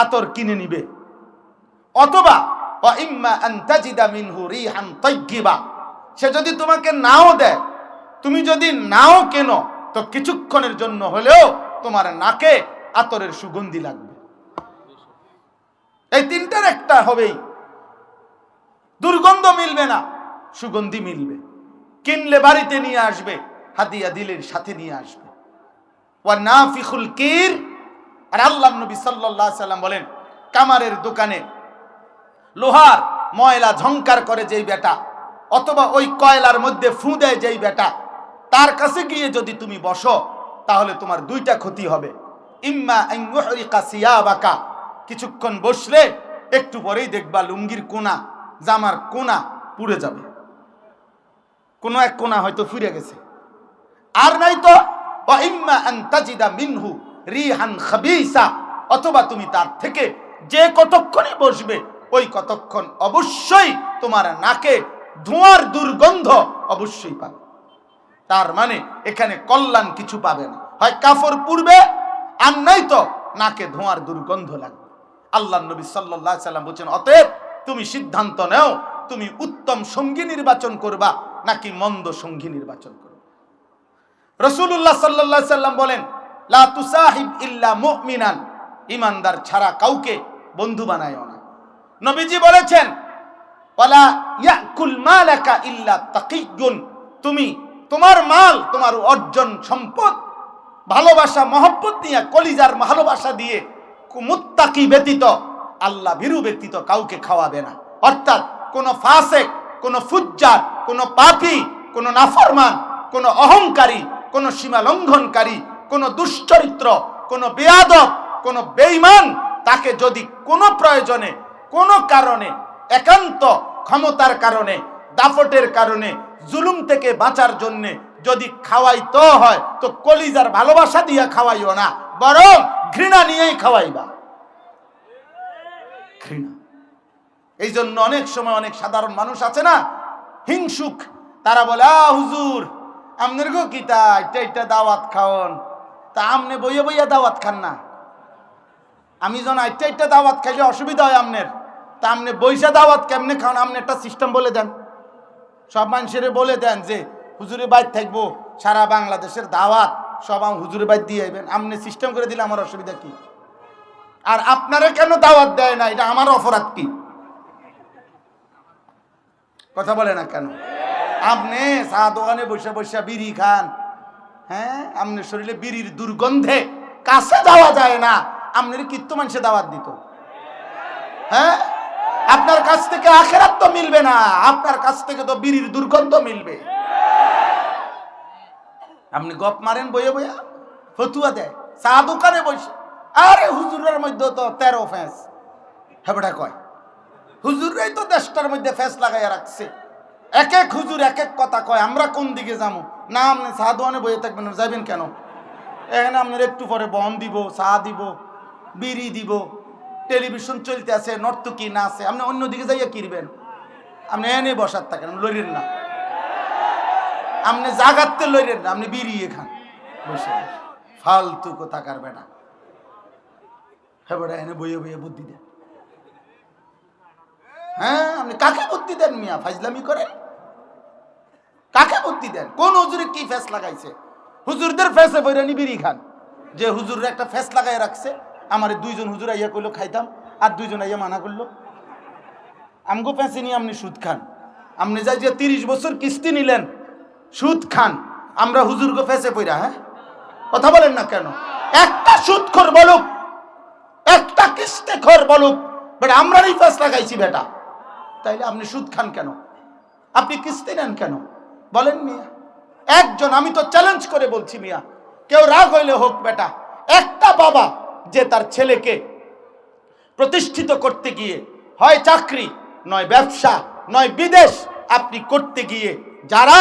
আতর কিনে নিবে। অথবা ওয়া ইম্মা আন তাজিদা মিনহু রিহান তাইয়্যিবা, সে যদি তোমাকে নাও দেয়, তুমি যদি নাও কেনো, তো কিছুক্ষণের জন্য হলেও তোমার নাকে আতরের সুগন্ধি লাগবে। এই তিনটার একটা হবেই, দুর্গন্ধ মিলবে না, সুগন্ধি মিলবে। কিনলে বাড়িতে নিয়ে আসবে, হাদিয়া দিলের সাথে নিয়ে আসবে। ওয়া নাফিখুল কির, আর আল্লাহ নবী সাল্লাল্লাহু আলাইহি সাল্লাম বলেন, কামারের দোকানে লোহার ময়লা ঝংকার করে যেই বেটা, অথবা ওই কয়লার মধ্যে ফু দেয় যেই বেটা, তার কাছে গিয়ে যদি তুমি বসো তাহলে তোমার দুইটা ক্ষতি হবে। ইম্মা আন ইউহরিকা সিয়াবাকা, কিছুক্ষণ বসলে একটু পরেই দেখবা লুঙ্গির কোনা, জামার কোনা পুড়ে যাবে, কোনো এক কোনা হয়তো ফিরে গেছে। আর নাই তো ওয়া ইম্মা আন তাজিদা মিনহু রিহান খাবিসা, অথবা তুমি তার থেকে যে কতক্ষণই বসবে ওই কতক্ষণ অবশ্যই তোমার নাকে ধোঁয়ার দুর্গন্ধ অবশ্যই পাবে। তার মানে এখানে কল্যাণ কিছু পাবে না, হয় কাফড় পুড়বে, আর নাই তো নাকে ধোঁয়ার দুর্গন্ধ লাগবে। আল্লাহ নবী সাল্লাল্লাহু আলাইহি সাল্লাম বলেন, অতএব তুমি সিদ্ধান্ত নাও, তুমি উত্তম সঙ্গী নির্বাচন করবা নাকি মন্দ সঙ্গী নির্বাচন করবা। রাসূলুল্লাহ সাল্লাল্লাহু আলাইহি সাল্লাম বলেন, লা তুসাহিব ইল্লা মুমিনান, ঈমানদার ছাড়া কাউকে বন্ধু বানায়ও না। নবীজি বলেছেন, ওয়ালা ইয়াকুল মালাকা ইল্লা তাকিয়্যুন, তুমি তোমার মাল, তোমার অর্জন সম্পদ ভালোবাসা মহব্বত নিয়ে, কলিজার ভালোবাসা দিয়ে মুত্তাকি ব্যতীত, আল্লাহ ভীরু ব্যতীত কাউকে খাওয়াবে না। অর্থাৎ কোন ফাসিক, কোন ফুজ্জার, কোন পাপী, কোন নাফরমান, কোন অহংকারী, কোন সীমা লঙ্ঘনকারী, কোন দুশ্চরিত্র, কোন বেয়াদব, কোন বেঈমান, তাকে যদি কোনো প্রয়োজনে, কোনো কারণে, একান্ত ক্ষমতার কারণে, দাপটের কারণে, জুলুম থেকে বাঁচার জন্যে যদি খাওয়াইতে হয়, তো কলিজার ভালোবাসা দিয়ে খাওয়াইও না, বরং ঘৃণা নিয়েই খাওয়াইবা। ঘৃণা। এই জন্য অনেক সময় অনেক সাধারণ মানুষ আছে না, হিংসুক, তারা বলে, হুজুর আমনের গো কিতা এটা দাওয়াত খাওন, তা আমনে বইয়া বইয়া দাওয়াত খান না, আমি যখন এটা দাওয়াত খাইলে অসুবিধা হয় আমনের, তা আমনে বইসা দাওয়াত কেমনে খাওন, আমনে একটা সিস্টেম বলে দেন। সব মানুষের বলে দেন যে হুজুরের বাইর থাকবো, সারা বাংলাদেশের দাওয়াত সব হুজুরের বাইর দিয়ে আইবেন, আমনে সিস্টেম করে দিলে আমার অসুবিধা কি? আর আপনারা কেন দাওয়াত দেয় না, এটা আমার অপরাধ কি? কথা বলে না কেন? আপনি চা দোকানে বসে বসে বিড়ি খান, হ্যাঁ, আপনার শরীরে বিড়ির দুর্গন্ধে কাছে যাওয়া যায় না, আপনার কিত্ত মানুষে দাওয়াত দিত? হ্যাঁ, আপনার কাছ থেকে আখিরাত তো মিলবে না, আপনার কাছ থেকে তো বিড়ির দুর্গন্ধ মিলবে। আপনি গপ মারেন বইয়া বইয়া, ফতুয়া দেয় চা দোকানে বসে, আরে হুজুরের মধ্যে তো 13 ফ্যাঁস, হেবটা কয় হুজুররাই তো দেশটার মধ্যে ফ্যাঁস লাগাইয়া রাখছে, এক এক হুজুর এক এক কথা কয়, আমরা কোন দিকে যাবো? না, আপনি চা দোকানে বইয়ে থাকবেন, যাবেন কেন? এখানে আপনার একটু পরে বন দিব, চা দিব, বিড়ি দিব, টেলিভিশন চলতে আছে, নর্তকী না আছে, আপনি অন্যদিকে যাইয়া কিনবেন? আপনি এনে বসার থাকেন, লইরেন না, আপনি জাগাতে লইরেন না, আপনি বিড়িয়ে খান বসে, ফালতু কোথাকার বেটা। হ্যাঁ বেটা, এনে বইয়ে বইয়ে বুদ্ধি দেন। হ্যাঁ, আপনি কাকে বুদ্ধি দেন মিয়া? ফাজলামি করেন, কাকে বুদ্ধি দেন? কোন হুজুরে কি ফেস লাগাইছে? হুজুরদের ফেসে বইরা বিড়ি খান, যে হুজুররা একটা ফেস লাগাই রাখছে। আমার 2জন হুজুর আইয়া কইলো খাইতাম, আর 2জন আইয়া মানা করলো। আমগো ফেসে নিয়ে আপনি সুদ খান, আপনি যাই যে 30 বছর কিস্তি নিলেন, সুদ খান, আমরা হুজুরগো ফেসে পইরা। হ্যাঁ, কথা বলেন না কেন? একটা সুদখোর বলুক একটা কিস্তে খোর বলুক বেটা আমরাই ফাঁস লাগাইছি বেটা, তাইলে আপনি সুদ খান কেন? আপনি কিস্তি নেন কেন বলেন মিয়া? একজন, আমি তো চ্যালেঞ্জ করে বলছি মিয়া, কেউ রাগ হইলে হোক বেটা, একটা বাবা যে তার ছেলেকে প্রতিষ্ঠিত করতে গিয়ে হয় চাকরি নয় ব্যবসা নয় বিদেশ আপনি করতে গিয়ে যারা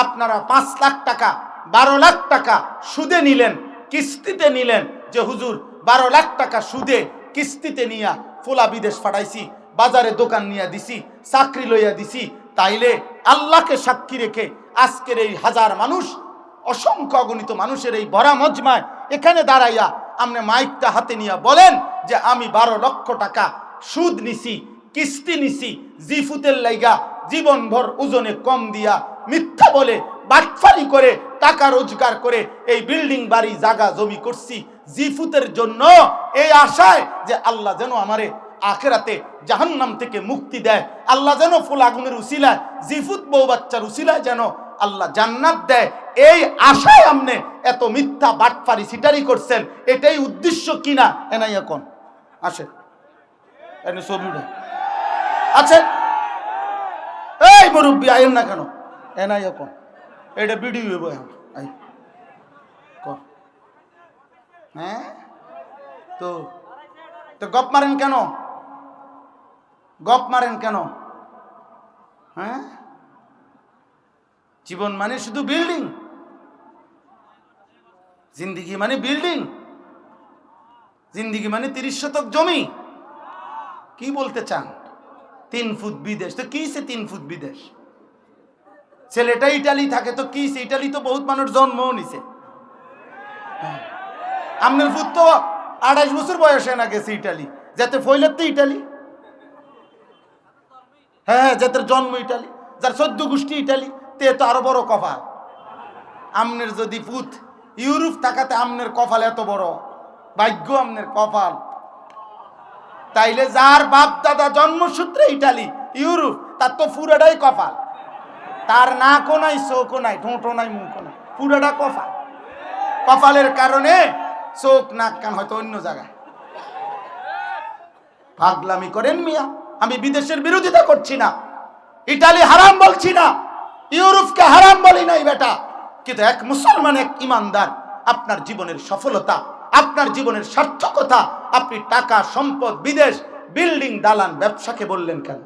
আপনারা 5 লাখ টাকা 12 লাখ টাকা সুদে নিলেন, কিস্তিতে নিলেন, যে হুজুর 12 লাখ টাকা সুদে কিস্তিতে নিয়া ফুলা বিদেশ পাঠাইছি, বাজারে দোকান নিয়ে দিছি, চাকরি লইয়া দিছি, তাইলে আল্লাহকে সাক্ষী রেখে আজকের এই হাজার মানুষ, অসংখ্য অগণিত মানুষের এই ভরা মজমায় এখানে দাঁড়াইয়া আপনি মাইকটা হাতে নিয়ে বলেন যে আমি 12 লক্ষ টাকা সুদ নিছি, কিস্তি নিছি, জিফুতের লাইগা জীবনভর ওজনে কম দিয়া মিথ্যা বলে বাটফারি করে টাকা রোজগার করে এই বিল্ডিং বাড়ি জায়গা জমি করছি জিফুতের জন্য, এই আশায় যে আল্লাহ যেন আমারে আখিরাতে জাহান্নাম থেকে মুক্তি দেয়, আল্লাহ যেন ফুল আগুনের উসিলায় জিফুত বউ বাচ্চার উসিলায় যেন আল্লাহ জান্নাত দেয়, এই আশায় আপনি এত মিথ্যা বাটফারি সিটারি করছেন, এটাই উদ্দেশ্য কিনা? এনাই এখন আসে এনে ছবিটা আছে, এই মুরব্বী আইন না কেন? এনাই এখন এটা ভিডিও হইব এখন, হ্যাঁ তো তো গপ মারেন কেন? গপ মারেন কেন? হ্যাঁ, জীবন মানে শুধু বিল্ডিং, জিন্দিগি মানে বিল্ডিং, জিন্দিগি মানে 30 শতক জমি। কি বলতে চান? 3 ফুট বিদেশ, তো কি সে 3 ফুট বিদেশ? ছেলেটা ইটালি থাকে তো কি সে, ইটালি তো বহুত মানুষ জন্মও নিছে। আপনার ফুট তো 28 বছর বয়সে না গেছে ইটালি, যাতে ফইলের তো ইটালি, হ্যাঁ যাদের জন্ম ইটালি, যার 14 গোষ্ঠী ইটালি, তে তো আরো বড় কপাল। আমনের যদি ফুট ইউরোপ থাকাতে আমনের কপাল এত বড়, ভাগ্য আমনের কপাল। তাইলে যার বাপ দাদা জন্মসূত্রে ইটালি ইউরোপ, তার তো পুরাটাই কপাল, তার নাকও নাই চোখও নাই ঠোঁটও নাই মুখও নাই, পুরাটা কপাল। কপালের কারণে চোখ নাক কান হয়তো অন্য জায়গায়। পাগলামি করেন মিয়া, আমি বিদেশের বিরোধিতা করছি না, ইটালি হারাম বলছি না, ইউরোপকে হারাম বলি নাই বেটা, কিন্তু এক মুসলমান এক ইমানদার আপনার জীবনের সফলতা, আপনার জীবনের সার্থকতা আপনি টাকা সম্পদ বিদেশ বিল্ডিং দালান ব্যবসাকে বললেন কেন?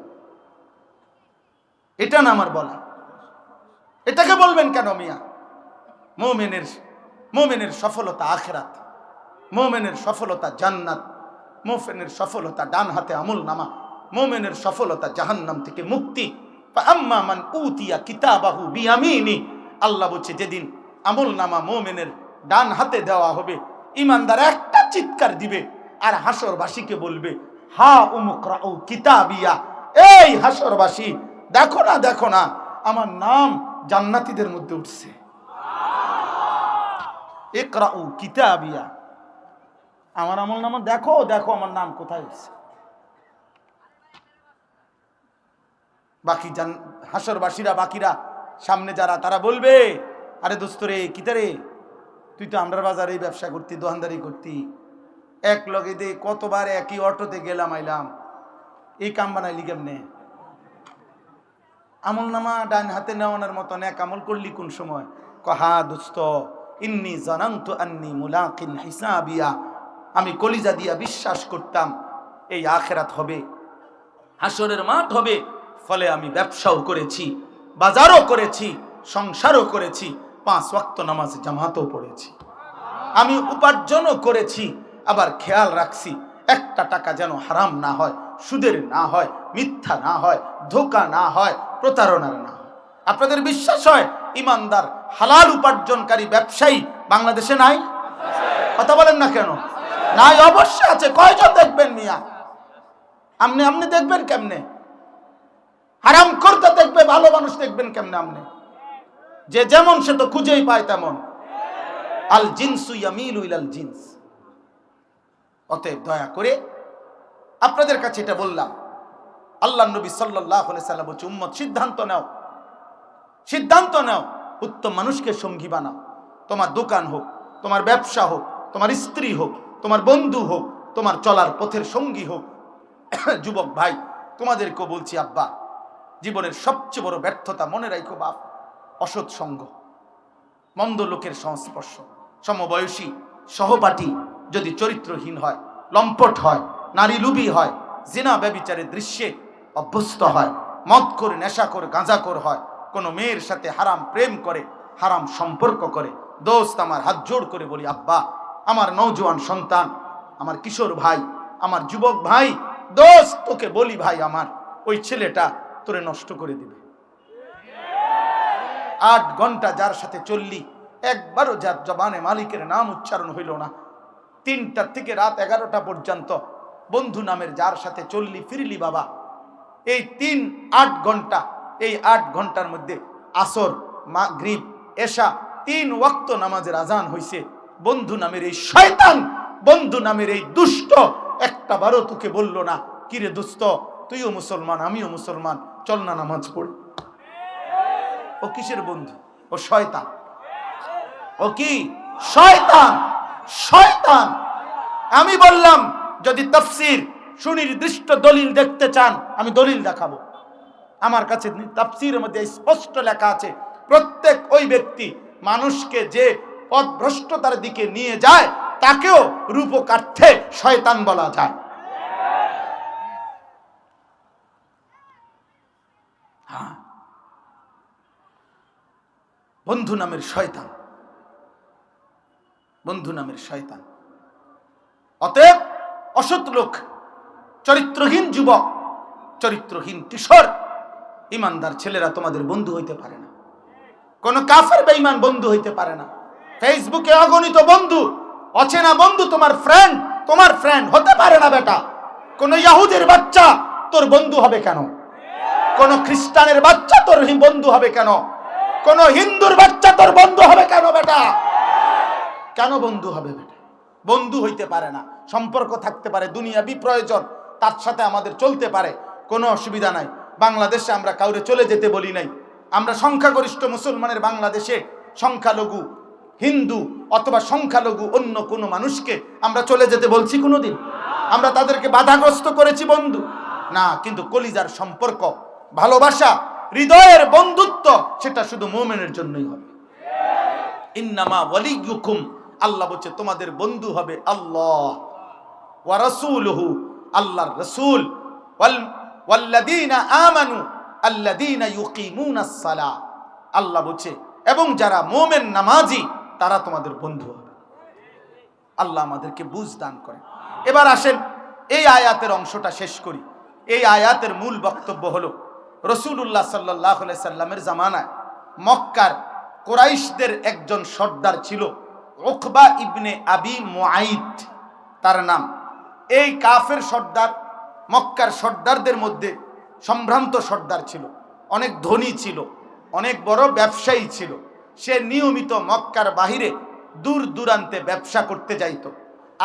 এটা না আমার বলা, এটাকে বলবেন কেন মিয়া? মুমিনের সফলতা আখিরাত, মুমিনের সফলতা জান্নাত, মুমিনের সফলতা ডান হাতে আমল নামা, মুমিনের সফলতা জাহান্নাম থেকে মুক্তি। আম্মা মান উতিয়া কিতাবাহু বিয়ামিনি, আল্লাহ বলছে যেদিন আমল নামা মুমিনের ডান হাতে দেওয়া হবে, ইমানদার একটা চিৎকার দিবে আর হাসরবাসীকে বলবে হা উমুকরাউ কিতাবিয়া, এই হাসরবাসী দেখো না দেখো না আমার নাম জান্নাতীদের মধ্যে উঠছে, ইকরাউ কিতাবিয়া, আমার আমল নামা দেখো দেখো আমার নাম কোথায় উঠছে। বাকি হাসরবাসীরা বাকিরা সামনে যারা, তারা বলবে আরে দোস্তরে কিতারে, তুই তো আমরার বাজারে এই ব্যবসা করতি, দোকানদারি করতি, এক লগে দে কতবার একই অটোতে গেলাম আইলাম, এই কাম বানাইলি কেমনে? আমল নামা ডান হাতে নেওয়ানোর মতন এক আমল করলি কোন সময়? কহা দোস্ত ইন্নি জানান্তু আন্নি মুলাকিন হিসাবিয়া, আমি কলিজা দিয়া বিশ্বাস করতাম এই আখিরাত হবে, হাসরের মাঠ হবে, ফলে আমি ব্যবসাও করেছি, বাজারও করেছি, সংসারও করেছি, 5 ওয়াক্ত নামাজ জামাতও পড়েছি, আমি উপার্জনও করেছি, আবার খেয়াল রাখছি একটা টাকা যেন হারাম না হয়, সুদের না হয়, মিথ্যা না হয়, ধোঁকা না হয়, প্রতারণার না হয়। আপনাদের বিশ্বাস হয় ইমানদার হালাল উপার্জনকারী ব্যবসায়ী বাংলাদেশে নাই? কথা বলেন না কেন? নাই, অবশ্যই আছে। কয়জন দেখবেন মিয়া? আপনি দেখবেন কেমনে? হারাম করতে দেখবে, ভালো মানুষ দেখবেন কেমনে? আপনি যে যেমন সে তো খুঁজেই পায় তেমন। আল জিনসু ইয়ামিলু ইলাল জিনস। অতএব দয়া করে আপনাদের কাছে এটা বললাম, আল্লাহ নবী সাল্লাল্লাহু আলাইহি সাল্লাম বলছে উম্মত সিদ্ধান্ত নাও, সিদ্ধান্ত নাও, উত্তম মানুষকে সঙ্গী বানাও। তোমার দোকান হোক, তোমার ব্যবসা হোক, তোমার স্ত্রী হোক, তোমার বন্ধু হোক, তোমার চলার পথের সঙ্গী হোক। যুবক ভাই, তোমাদেরকেও বলছি আব্বা, জীবনের সবচেয়ে বড় ব্যর্থতা মনে রাখো বাপ, অসৎ সঙ্গ, মন্দ লোকের সংস্পর্শ। সমবয়সী সহপাঠী যদি চরিত্রহীন হয়, লম্পট হয়, নারী লুবি হয়, জিনা ব্যভিচারের দৃশ্যে অভ্যস্ত হয়, মদ করে নেশাখোর গাঁজাখোর হয়, কোনো মেয়ের সাথে হারাম প্রেম করে, হারাম সম্পর্ক করে, দোস্ত আমার হাত জোড় করে বলি আব্বা, আমার নওজোয়ান সন্তান, আমার কিশোর ভাই, আমার যুবক ভাই, দোস্ত তোকে বলি ভাই, আমার ওই ছেলেটা তোরে নষ্ট করে দিবে। 8 ঘন্টা যার সাথে চললি, একবারও যার জবানে মালিকের নাম উচ্চারণ হইল না। 3টা থেকে রাত 11টা পর্যন্ত বন্ধু নামের যার সাথে চললি ফিরলি বাবা, এই 8 ঘন্টা, এই 8 ঘন্টার মধ্যে আসর, মাগরিব, এশা 3 ওয়াক্ত নামাজের আজান হইছে। বন্ধু নামের এই শয়তান, বন্ধু নামের এই দুষ্ট একটা বারও তোকে বলল না, কিরে দুষ্ট, তুইও মুসলমান আমিও মুসলমান, চল না নামাজ পড়ি। ও কিসের বন্ধু? ও শয়তান। ও কি? শয়তান, শয়তান। আমি বললাম যদি তাফসীর সুনির্দিষ্ট দলিল দেখতে চান, আমি দলিল দেখাবো। আমার কাছে তাফসীরের মধ্যে স্পষ্ট লেখা আছে, প্রত্যেক ওই ব্যক্তি মানুষকে যে পথভ্রষ্টতার দিকে নিয়ে যায়, তাকেও রূপকার্থে শয়তান বলা যায়। হ্যাঁ, বন্ধু নামের শয়তান, বন্ধু নামের শয়তান। অতএব অসৎ লোক, চরিত্রহীন যুবক, চরিত্রহীন কিশোর, ইমানদার ছেলেরা তোমাদের বন্ধু হইতে পারে না। কোন কাফের বেঈমান বন্ধু হইতে পারে না। ফেসবুকে অগণিত বন্ধু, অচেনা বন্ধু তোমার ফ্রেন্ড, তোমার ফ্রেন্ড হতে পারে না বেটা। কোন ইহুদির বাচ্চা তোর বন্ধু হবে কেন? কোন খ্রিস্টানের বাচ্চা তোর বন্ধু হবে কেন? কোন হিন্দুর বাচ্চা তোর বন্ধু হবে কেন বেটা? কেন বন্ধু হবে বেটা? বন্ধু হইতে পারে না। সম্পর্ক থাকতে পারে, দুনিয়াবি প্রয়োজন, তার সাথে আমাদের চলতে পারে, কোনো অসুবিধা নাই। বাংলাদেশে আমরা কাউরে চলে যেতে বলি নাই। আমরা সংখ্যাগরিষ্ঠ মুসলমানের বাংলাদেশে সংখ্যালঘু হিন্দু অথবা সংখ্যালঘু অন্য কোনো মানুষকে আমরা চলে যেতে বলছি কোনোদিন? আমরা তাদেরকে বাধাগ্রস্ত করেছি বন্ধু? না। কিন্তু কলিজার সম্পর্ক, ভালোবাসা, হৃদয়ের বন্ধুত্ব, সেটা শুধু মুমিনের জন্যই হবে। ইন্নামা ওয়ালিয়ুকুম, আল্লাহ বলছে তোমাদের বন্ধু হবে আল্লাহ, ওয়া রাসূলুহু, আল্লাহর রাসূল, ওয়াল্লাযীনা আমানু আল্লাযীনা ইউকিমুনাস সালাহ, আল্লাহ বলছে এবং যারা মুমিন নামাজি তারা তোমাদের বন্ধু হবে। আল্লাহ আমাদেরকে বুঝ দান করে। এবার আসেন এই আয়াতের অংশটা শেষ করি। এই আয়াতের মূল বক্তব্য হলো, রাসূলুল্লাহ সাল্লাল্লাহু আলাইহি সাল্লামের জামানায় মক্কার কুরাইশদের একজন সর্দার ছিল, উকবা ইবনে আবি মুআইত তার নাম। এই কাফের সর্দার মক্কার সর্দারদের মধ্যে সম্ভ্রান্ত সর্দার ছিল, অনেক ধনী ছিল, অনেক বড় ব্যবসায়ী ছিল। সে নিয়মিত মক্কার বাহিরে দূর দূরান্তে ব্যবসা করতে যাইত।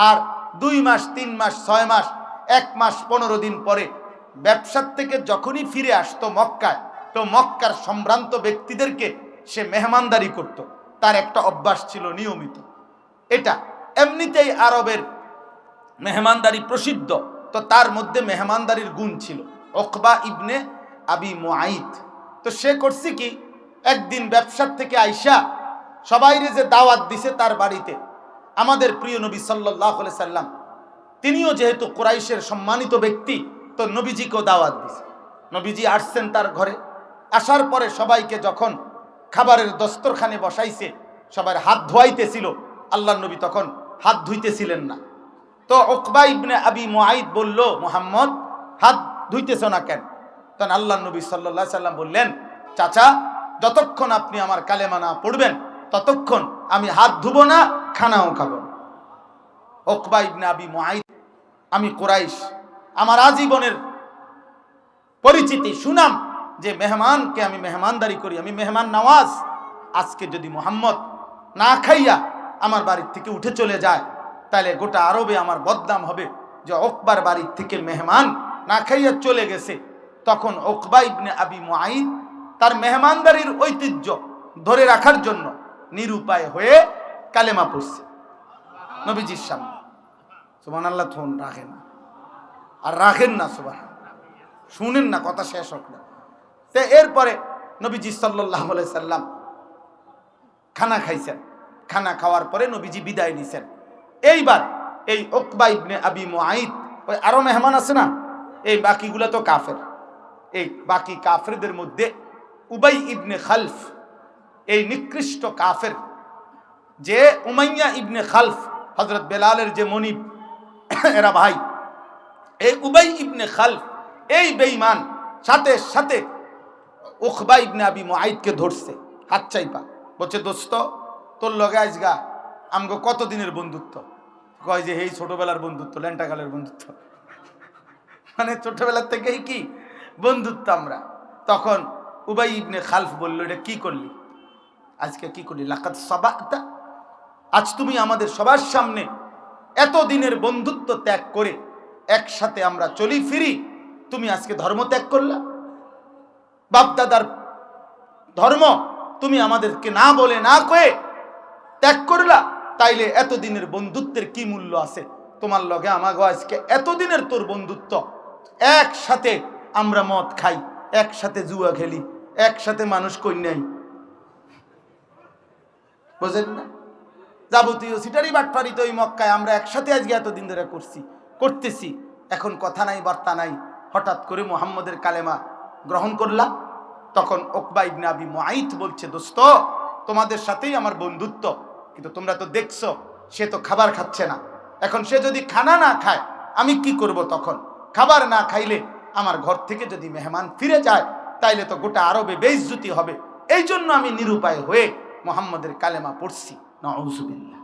আর 2 মাস, 3 মাস, 6 মাস, 1 মাস 15 দিন পরে ব্যবসার থেকে যখনই ফিরে আসতো মক্কায়, তো মক্কার সম্ভ্রান্ত ব্যক্তিদেরকে সে মেহমানদারি করত। তার একটা অভ্যাস ছিল নিয়মিত। এটা এমনিতেই আরবের মেহমানদারি প্রসিদ্ধ, তো তার মধ্যে মেহমানদারির গুণ ছিল। উকবা ইবনে আবি মুআইত, তো সে করছে কি, একদিন ব্যবসার থেকে আইসা সবাইরে যে দাওয়াত দিছে তার বাড়িতে, আমাদের প্রিয় নবী সাল্লাল্লাহু আলাইহি সাল্লাম তিনিও যেহেতু কুরাইশের সম্মানিত ব্যক্তি, তো নবীজিকেও দাওয়াত দিছে। নবীজি আসছেন তার ঘরে। আসার পরে সবাইকে যখন খাবারের দস্তরখানে বসাইছে, সবার হাত ধোয়াইতেছিল, আল্লাহর নবী তখন হাত ধুইতেছিলেন না। তো উকবা ইবনে আবি মুআইত বলল, মুহাম্মদ হাত ধুইতেছ না কেন? তখন আল্লাহর নবী সাল্লাল্লাহু আলাইহি সাল্লাম বললেন, চাচা যতক্ষণ আপনি আমার কালেমা না পড়বেন ততক্ষণ আমি হাত ধুবো না, খানাও খাবো না। উকবা ইবনে আবি মুআইত, আমি কুরাইশ, আমার আজীবনের পরিচিতি সুনাম যে মেহমানকে আমি মেহমানদারি করি, আমি মেহমান নওয়াজ। আজকে যদি মুহাম্মদ না খাইয়া আমার বাড়ির থেকে উঠে চলে যায়, তাহলে গোটা আরবে আমার বদনাম হবে যে উকবার বাড়ির থেকে মেহমান না খাইয়া চলে গেছে। তখন উকবা ইবনে আবি মুআইত তার মেহমানদারির ঐতিহ্য ধরে রাখার জন্য নিরুপায় হয়ে কালেমা পড়ছে নবীজির সামনে। সুবহানাল্লাহ থন রাখে না, আর রাখেন না, সুবহানাল্লাহ শুনেন না, কথা শেষ হোক না। তো এরপরে নবীজি সাল্লাল্লাহু আলাইহি সাল্লাম খানা খাইছেন। খানা খাওয়ার পরে নবীজি বিদায় নিছেন। এইবার এই উকবা ইবনে আবি মুআইত, ওই আরো মেহমান আছে না, এই বাকিগুলা তো কাফের। এই বাকি কাফেরদের মধ্যে উবাই ইবনে খালফ, এই নিকৃষ্ট কাফের, যে উমাইয়া ইবনে খালফ হযরত বেলালের যে মনিব, এরা ভাই, এই উবাই ইবনে খালফ এই বেঈমান সাথে সাথে উকবা ইবনে আবি মুআইতকে ধরছে, হাত চাইপা, বলছে দোস্ত তোর লগে আজগা আমগো কতদিনের বন্ধুত্ব? কয় যে এই ছোটবেলার বন্ধুত্ব, ল্যান্টাকালের বন্ধুত্ব, মানে ছোটবেলার থেকেই কি বন্ধুত্ব আমরা। তখন উবাই ইবনে খালফ বলল, এটা কি করলি আজকে, কি করলি? লাকাদ সাবাতা, আজ তুমি আমাদের সবার সামনে এতদিনের বন্ধুত্ব ত্যাগ করে একসাথে আমরা চলি ফিরি, তুমি আজকে ধর্ম ত্যাগ করলা, বাপদাদার ধর্ম তুমি আমাদেরকে না বলে না কয়ে ত্যাগ করলা, তাইলে এতদিনের বন্ধুত্বের কি মূল্য আছে? তোমার লগে আমাগো আজকে এতদিনের তোর বন্ধুত্ব, একসাথে আমরা মদ খাই, একসাথে জুয়া খেলি, একসাথে মানুষ কন্যাই, বুঝেন না? যাবতীয় সিটারি বাটপারি তো ওই মক্কায় আমরা একসাথে আজকে এতদিন ধরে করতেছি। এখন কথা নাই বার্তা নাই, হঠাৎ করে মুহাম্মদের কালেমা গ্রহণ করলা। তখন উকবা ইবনে আবি মুআইত বলছে, দোস্ত তোমাদের সাথেই আমার বন্ধুত্ব, কিন্তু তোমরা তো দেখছো সে তো খাবার খাচ্ছে না, এখন সে যদি খানা না খায় আমি কি করব? তখন খাবার না খাইলে আমার ঘর থেকে যদি মেহমান ফিরে যায় তাইলে তো গোটা আরবে বেইজ্জতি হবে, এই জন্য আমি নিরুপায় হয়ে মুহাম্মদের কালেমা পড়ছি। নাউযুবিল্লাহ।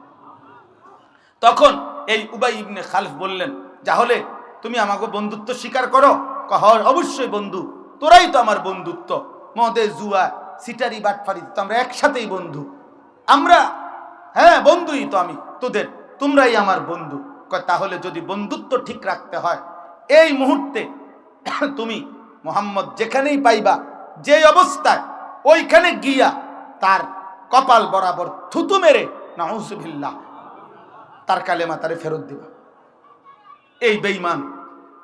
তখন এই উবাই ইবনে খালফ বললেন, তাহলে তুমি আমাকে বন্ধুত্ব স্বীকার করো? কহর অবশ্যই বন্ধু, তোরাই তো আমার বন্ধুত্ব, মদে জুয়া সিটারি বাটফারি তো আমরা একসাথেই বন্ধু, আমরা হ্যাঁ বন্ধুই তো আমি তোদের, তোমরাই আমার বন্ধু। তাহলে যদি বন্ধুত্ব ঠিক রাখতে হয় এই মুহূর্তে তুমি মুহাম্মদ যেখানেই পাইবা, যে অবস্থায়, ওইখানে গিয়া তার কপাল বরাবর থুতু মেরে, নাউযুবিল্লাহ, তার কালেমা তারে ফেরত দিবা। এই বেঈমান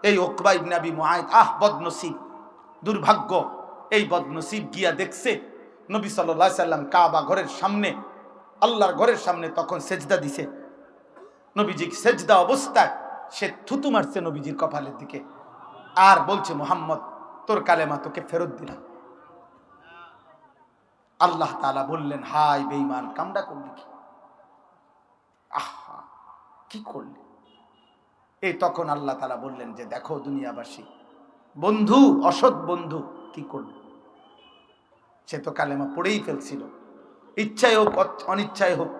এই উকবা ইবনে আবি মুআইত, বদনসিব, দুর্ভাগ্য, এই বদনসিব গিয়া দেখছে নবী সাল্লাল্লাহু আলাইহি সাল্লাম কাবা ঘরের সামনে, আল্লাহর ঘরের সামনে তখন সেজদা দিছে। নবীজি সেজদা অবস্থায় সে থুতু মারছে নবীজির কপালের দিকে, আর বলছে, মুহাম্মদ তোর কালেমা তোকে ফেরত দিলাম। আল্লাহ তাআলা বললেন, হায় বেঈমান, কামডা করলি কি? আহা, কি করলি? এই তখন আল্লাহ তাআলা বললেন যে দেখো দুনিয়াবাসী, বন্ধু অসৎ বন্ধু কি করল? সে তো কালেমা পড়েই ফেলছিল, ইচ্ছায় হোক অনিচ্ছায় হোক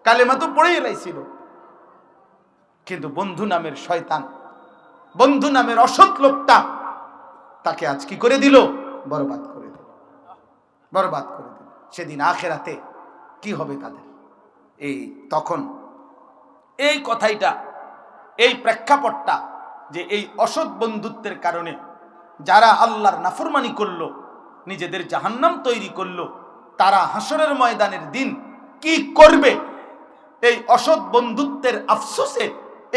কালেমা তো পড়েই এলাইছিল, কিন্তু বন্ধু নামের শয়তান, বন্ধু নামের অসৎ লোকটা তাকে আজ কি করে দিল? বরবাদ করে দিল, বরবাদ করে দিল। সেদিন আখিরাতে কি হবে তাদের? এই তখন এই কথাইটা, এই প্রেক্ষাপটটা, যে এই অসৎ বন্ধুত্বের কারণে যারা আল্লাহর নাফরমানি করলো, নিজেদের জাহান্নাম তৈরি করলো, তারা হাসরের ময়দানের দিন কি করবে, এই অসৎ বন্ধুত্বের আফসোসে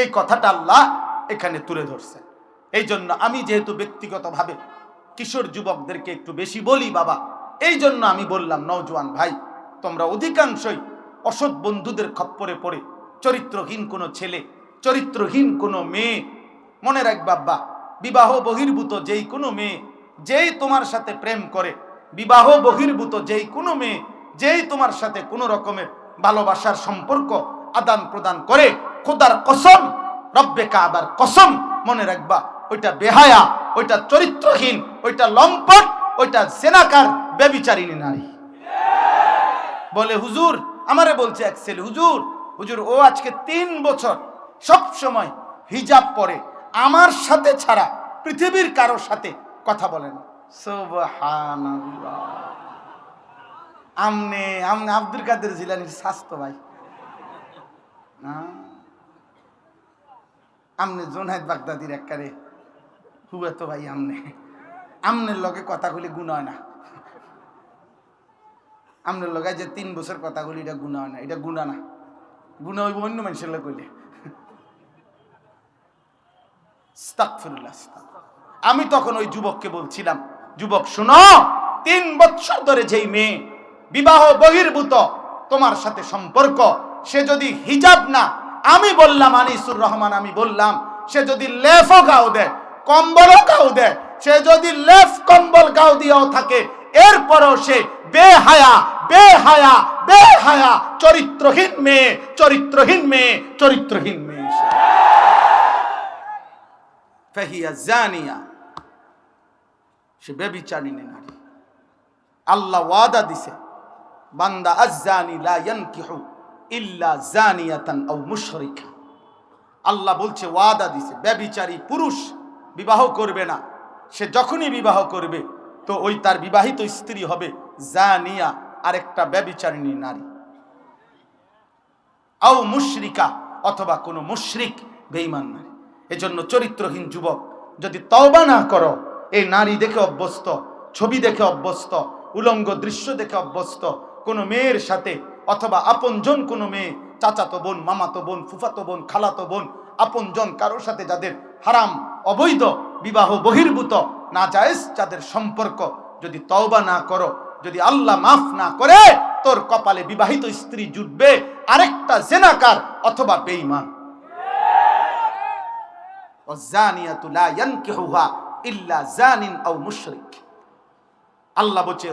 এই কথাটা আল্লাহ এখানে তুলে ধরছে। এই জন্য আমি যেহেতু ব্যক্তিগতভাবে কিশোর যুবকদেরকে একটু বেশি বলি বাবা, এই জন্য আমি বললাম, নওজোয়ান ভাই, তোমরা অধিকাংশই অসৎ বন্ধুদের খপ্পরে পড়ে চরিত্রহীন কোনো ছেলে, চরিত্রহীন কোনো মেয়ে, মনে রাখ বাবা, বিবাহ বহির্ভূত যেই কোনো মেয়ে যেই তোমার সাথে প্রেম করে, বিবাহ বহির্ভূত যেই কোনো মেয়ে যেই তোমার সাথে কোনো রকমের ভালোবাসার সম্পর্ক আদান প্রদান করে, খোদার কসম, রব্বে কাবার কসম, মনে রাখবা ওইটা বেহায়া, ওইটা চরিত্রহীন, ওইটা লম্পট, ওইটা জেনাকার, ব্যভিচারিণী নারী। বলে হুজুর, আমারে বলছে এক ছেলে, হুজুর হুজুর ও আজকে 3 বছর সব সময় হিজাব পরে, আমার সাথে ছাড়া পৃথিবীর কারোর সাথে কথা বলে না। সুবহানাল্লাহ। আমনে আমনে আব্দুল কাদের জিলানীর স্বাস্থ্য ভাই, আমনে জোনায়েদ বাগদাদির একবারে হুয়া তো ভাই, আমনের লগে কথাগুলি গুণ হয় না, আমনের লগে যে 3 বছর কথাগুলি, এটা গুণ হয় না, এটা গুণা না, গুণা হইব অন্য মানুষের লগে কইলে। আস্তাগফিরুল্লাহ। আমি তখন ওই যুবককে বলছিলাম, যুবক শোনো, 3 বছর ধরে যেই মেয়ে বিবাহ বহির্ভূত তোমার সাথে সম্পর্ক, সে যদি হিজাব না, আমি বললাম আনিসুর রহমান, আমি বললাম সে যদি লেফও গাও দেয়, কম্বলও গাও দেয়, সে যদি লেফ কম্বল গাও দিয়েও থাকে, এরপরও সে বেহায়া বেহায়া বেহায়া চরিত্রহীন মেয়ে, চরিত্রহীন মেয়ে, চরিত্রহীন মেয়ে। ফাহিয়া জানিয়া, সে ব্যভিচারিণী নারী। আল্লাহ ওয়াদা দিছে, বান্দা আয-জানি লা ইয়ানকিহু ইল্লা জানিয়াতান আও মুশরিকা। আল্লাহ বলছে, ওয়াদা দিছে, ব্যভিচারী পুরুষ বিবাহ করবে না। সে যখনই বিবাহ করবে তো ওই তার বিবাহিত স্ত্রী হবে জানিয়া, আরেকটা ব্যভিচারিণী নারী, আও মুশরিকা, অথবা কোনো মুশরিক বেঈমান নারী। এজন্য চরিত্রহীন যুবক যদি তওবা না করো, এই নারী দেখে অভ্যস্ত, ছবি দেখে অভ্যস্ত, উলঙ্গ দৃশ্য দেখে অভ্যস্ত কোনো মেয়ের সাথে, অথবা আপনজন কোনো মেয়ে, চাচাতো বোন, মামাতো বোন, ফুফাতো বোন, খালাতো বোন, আপনজন কারোর সাথে যাদের হারাম, অবৈধ, বিবাহ বহির্ভূত, নাজায়েজ যাদের সম্পর্ক, যদি তওবা না করো, যদি আল্লাহ মাফ না করে, তোর কপালে বিবাহিত স্ত্রী জুটবে আরেকটা জেনাকার অথবা বেঈমান। ওয়াজানিয়াতু লা ইয়ানকিহুহা ইল্লা জানিন আও মুশরিক। আল্লাহ বলছে,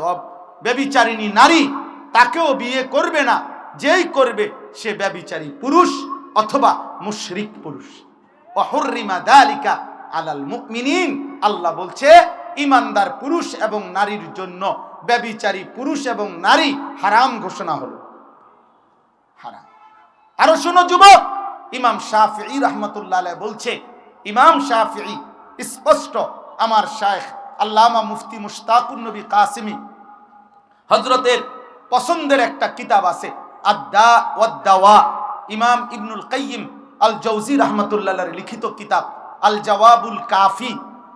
ব্যভিচারিণী নারী তাকেও বিয়ে করবে না, যেই করবে সে ব্যভিচারী পুরুষ অথবা মুশরিক পুরুষ। ওয়া হুররিমা যালিকা আলাল মুমিনিন। আল্লাহ বলছে, ঈমানদার পুরুষ এবং নারীর জন্য ব্যভিচারী পুরুষ এবং নারী হারাম ঘোষণা হলো, হারাম। আরো শোনো যুবক, ইমাম শাফিঈ রাহমাতুল্লাহ আলাইহি বলছে, ইমাম শাফিঈ স্পষ্ট, আমার শায়েখ আল্লামা মুফতি মুশতাকুন নবী কাসিমি হযরতের পছন্দের একটা কিতাব আছে, আদ-দা ওয়াদ-দাওয়া, ইমাম ইবনুল কাইয়িম আল জাওজি রাহমাতুল্লাহ আলাইহি লিখিত কিতাব আল জওয়াবুল কাফি,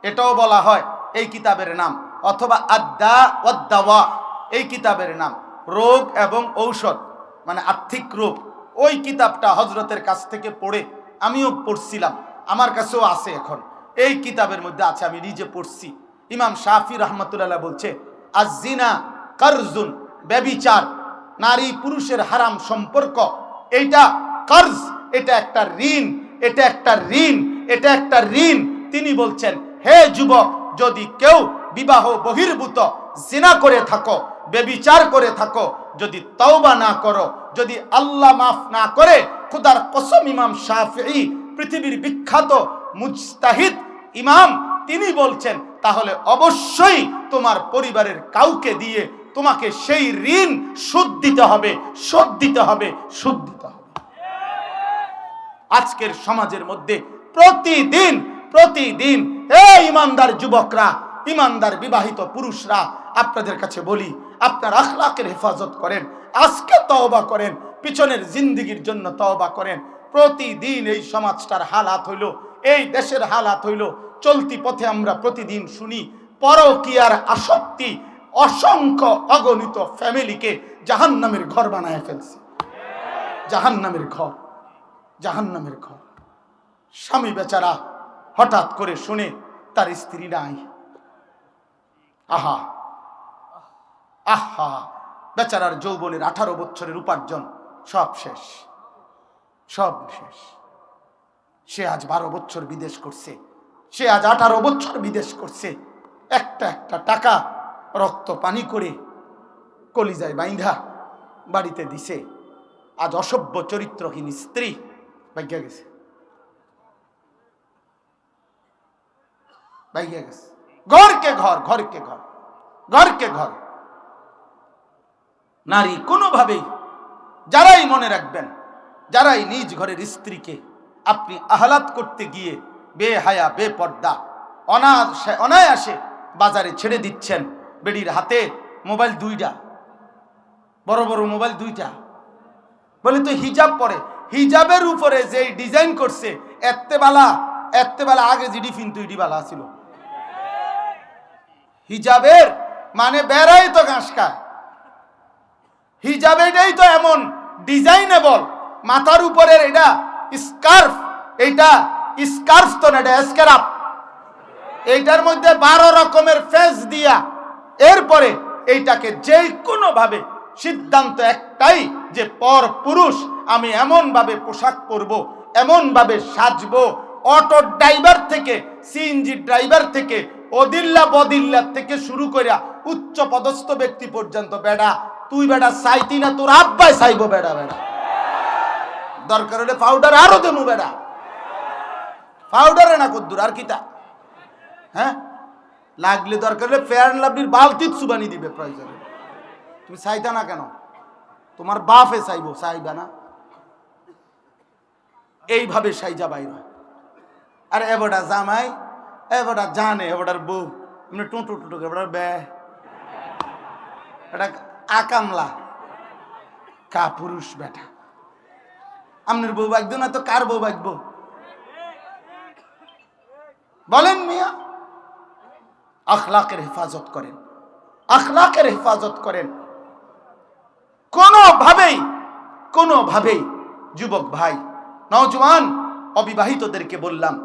এটাও বলা হয় এই কিতাবের নাম, অথবা আদ-দা ওয়াদ-দাওয়া এই কিতাবের নাম, রোগ এবং ঔষধ, মানে আর্থিক রোগ। ওই কিতাবটা হযরতের কাছ থেকে পড়ে আমিও পড়ছিলাম, আমার কাছেও আছে এখন, এই কিতাবের মধ্যে আছে, আমি নিজে পড়ছি। ইমাম শাফি রাহমাতুল্লাহ বলছে, আজ-জিনা কারজুন, ব্যভিচার, নারী পুরুষের হারাম সম্পর্ক, এইটা কার্জ, এটা একটা ঋণ, এটা একটা ঋণ, এটা একটা ঋণ। তিনি বলছেন, হে যুবক, যদি কেউ বিবাহ বহির্ভূত জিনা করে থাকো, ব্যভিচার করে থাকো, যদি তওবা না করো, যদি আল্লাহ মাফ না করে, খোদার কসম, ইমাম শাফিঈ পৃথিবীর বিখ্যাত মুজতাহিদ ইমাম, তিনি বলছেন, তাহলে অবশ্যই তোমার পরিবারের কাউকে দিয়ে তোমাকে সেই ঋণ শোধ দিতে হবে, শোধ দিতে হবে, শোধ দিতে হবে। আজকের সমাজের মধ্যে প্রতিদিন প্রতিদিন এই ইমানদার যুবকরা, ইমানদার বিবাহিত পুরুষরা, আপনাদের কাছে বলি, আপনার আখলাকের হেফাজত করেন, আজকে তওবা করেন, পিছনের জিন্দেগির জন্য তওবা করেন। প্রতিদিন এই সমাজটার হালাত হইল, এই দেশের হালাত হইল, চলতি পথে আমরা প্রতিদিন শুনি পরকীয়ার আসক্তি অসংখ্য অগণিত ফ্যামিলিকে জাহান্নামের ঘর বানায় ফেলছে, জাহান্নামের ঘর, জাহান্নামের ঘর। স্বামী বেচারা হঠাৎ করে শুনে তার স্ত্রী নাই, আহা আহা, বেচারার যৌবনের 18 বছরের উপার্জন সব শেষ, সব শেষ। সে আজ 12 বছর বিদেশ করছে, সে আজ 18 বছর বিদেশ করছে, একটা একটা টাকা রক্ত পানি করে কলিজায় বাইন্ধা বাড়িতে দিছে। আজ অসভ্য চরিত্রহীন স্ত্রী ভাগ্যা গেছে, ভাগ্যা গেছে। ঘরকে ঘর, ঘরকে ঘর, ঘরকে ঘর। নারী কোনোভাবেই, যারাই মনে রাখবেন, যারাই নিজ ঘরের স্ত্রীকে আপনি আহলাত করতে গিয়ে বেহায়া বেপর্দা অনায়াসে বাজারে ছেড়ে দিচ্ছেন, বেডির হাতে মোবাইল 2টা, বড় বড় মোবাইল 2টা, বলে তো হিজাব পরে, হিজাবের উপরে যে ডিজাইন করছে, এত্তেবেলা আগে জিডি ফিন্তু ইডি বালা ছিল। হিজাবের মানে বেড়াই তো ঘাস খায়, হিজাব এটাই তো এমন ডিজাইনেবল, মাথার উপরের এটা স্কার্ফ, এইটা স্কার্ফ তো না, এটা স্কার্ফ। এইটার মধ্যে 12 রকমের ফেজ দিয়া এরপরে এইটাকে যে কোনো ভাবে সিদ্ধান্ত একটাই যে পর পুরুষ আমি এমন ভাবে পোশাক পরব, এমন ভাবে সাজবো, অটো ড্রাইভার থেকে সিএনজি ড্রাইভার থেকে অদিল্লা বদিল্লা থেকে শুরু করে উচ্চ পদস্থ ব্যক্তি পর্যন্ত, বেডা তুই বেডা চাইতি না, তোর আব্বাই চাইবো বেডা। বেডা দরকার হলে পাউডার আরো দেবো বেডা, পাউডারে না কদ্দুর আর কিতা, হ্যাঁ লাগলে দরকার হলে ফেয়ার অ্যান্ড লাভলির বালতি সুবানি দিবে প্রয়োজনে। তুমি চাইতা না কেন? তোমার বাপে চাইবো, চাইবা না? এইভাবে সাইজা বাইরা। আর এবারটা জামাই, এবারটা জানে, এবারটার বউ এমনি টুটু টুটু, এবারটার বে, এটা আকামলা কা পুরুষ বেটা। আপনার বউ বাগতো না তো কার বউ বাগবো বলেন মিয়া? আখলাকের হেফাজত করেন, আখলাকের হেফাজত করেন। কোনোভাবেই যুবক ভাই, নওজওয়ান অবিবাহিতদেরকে বললাম,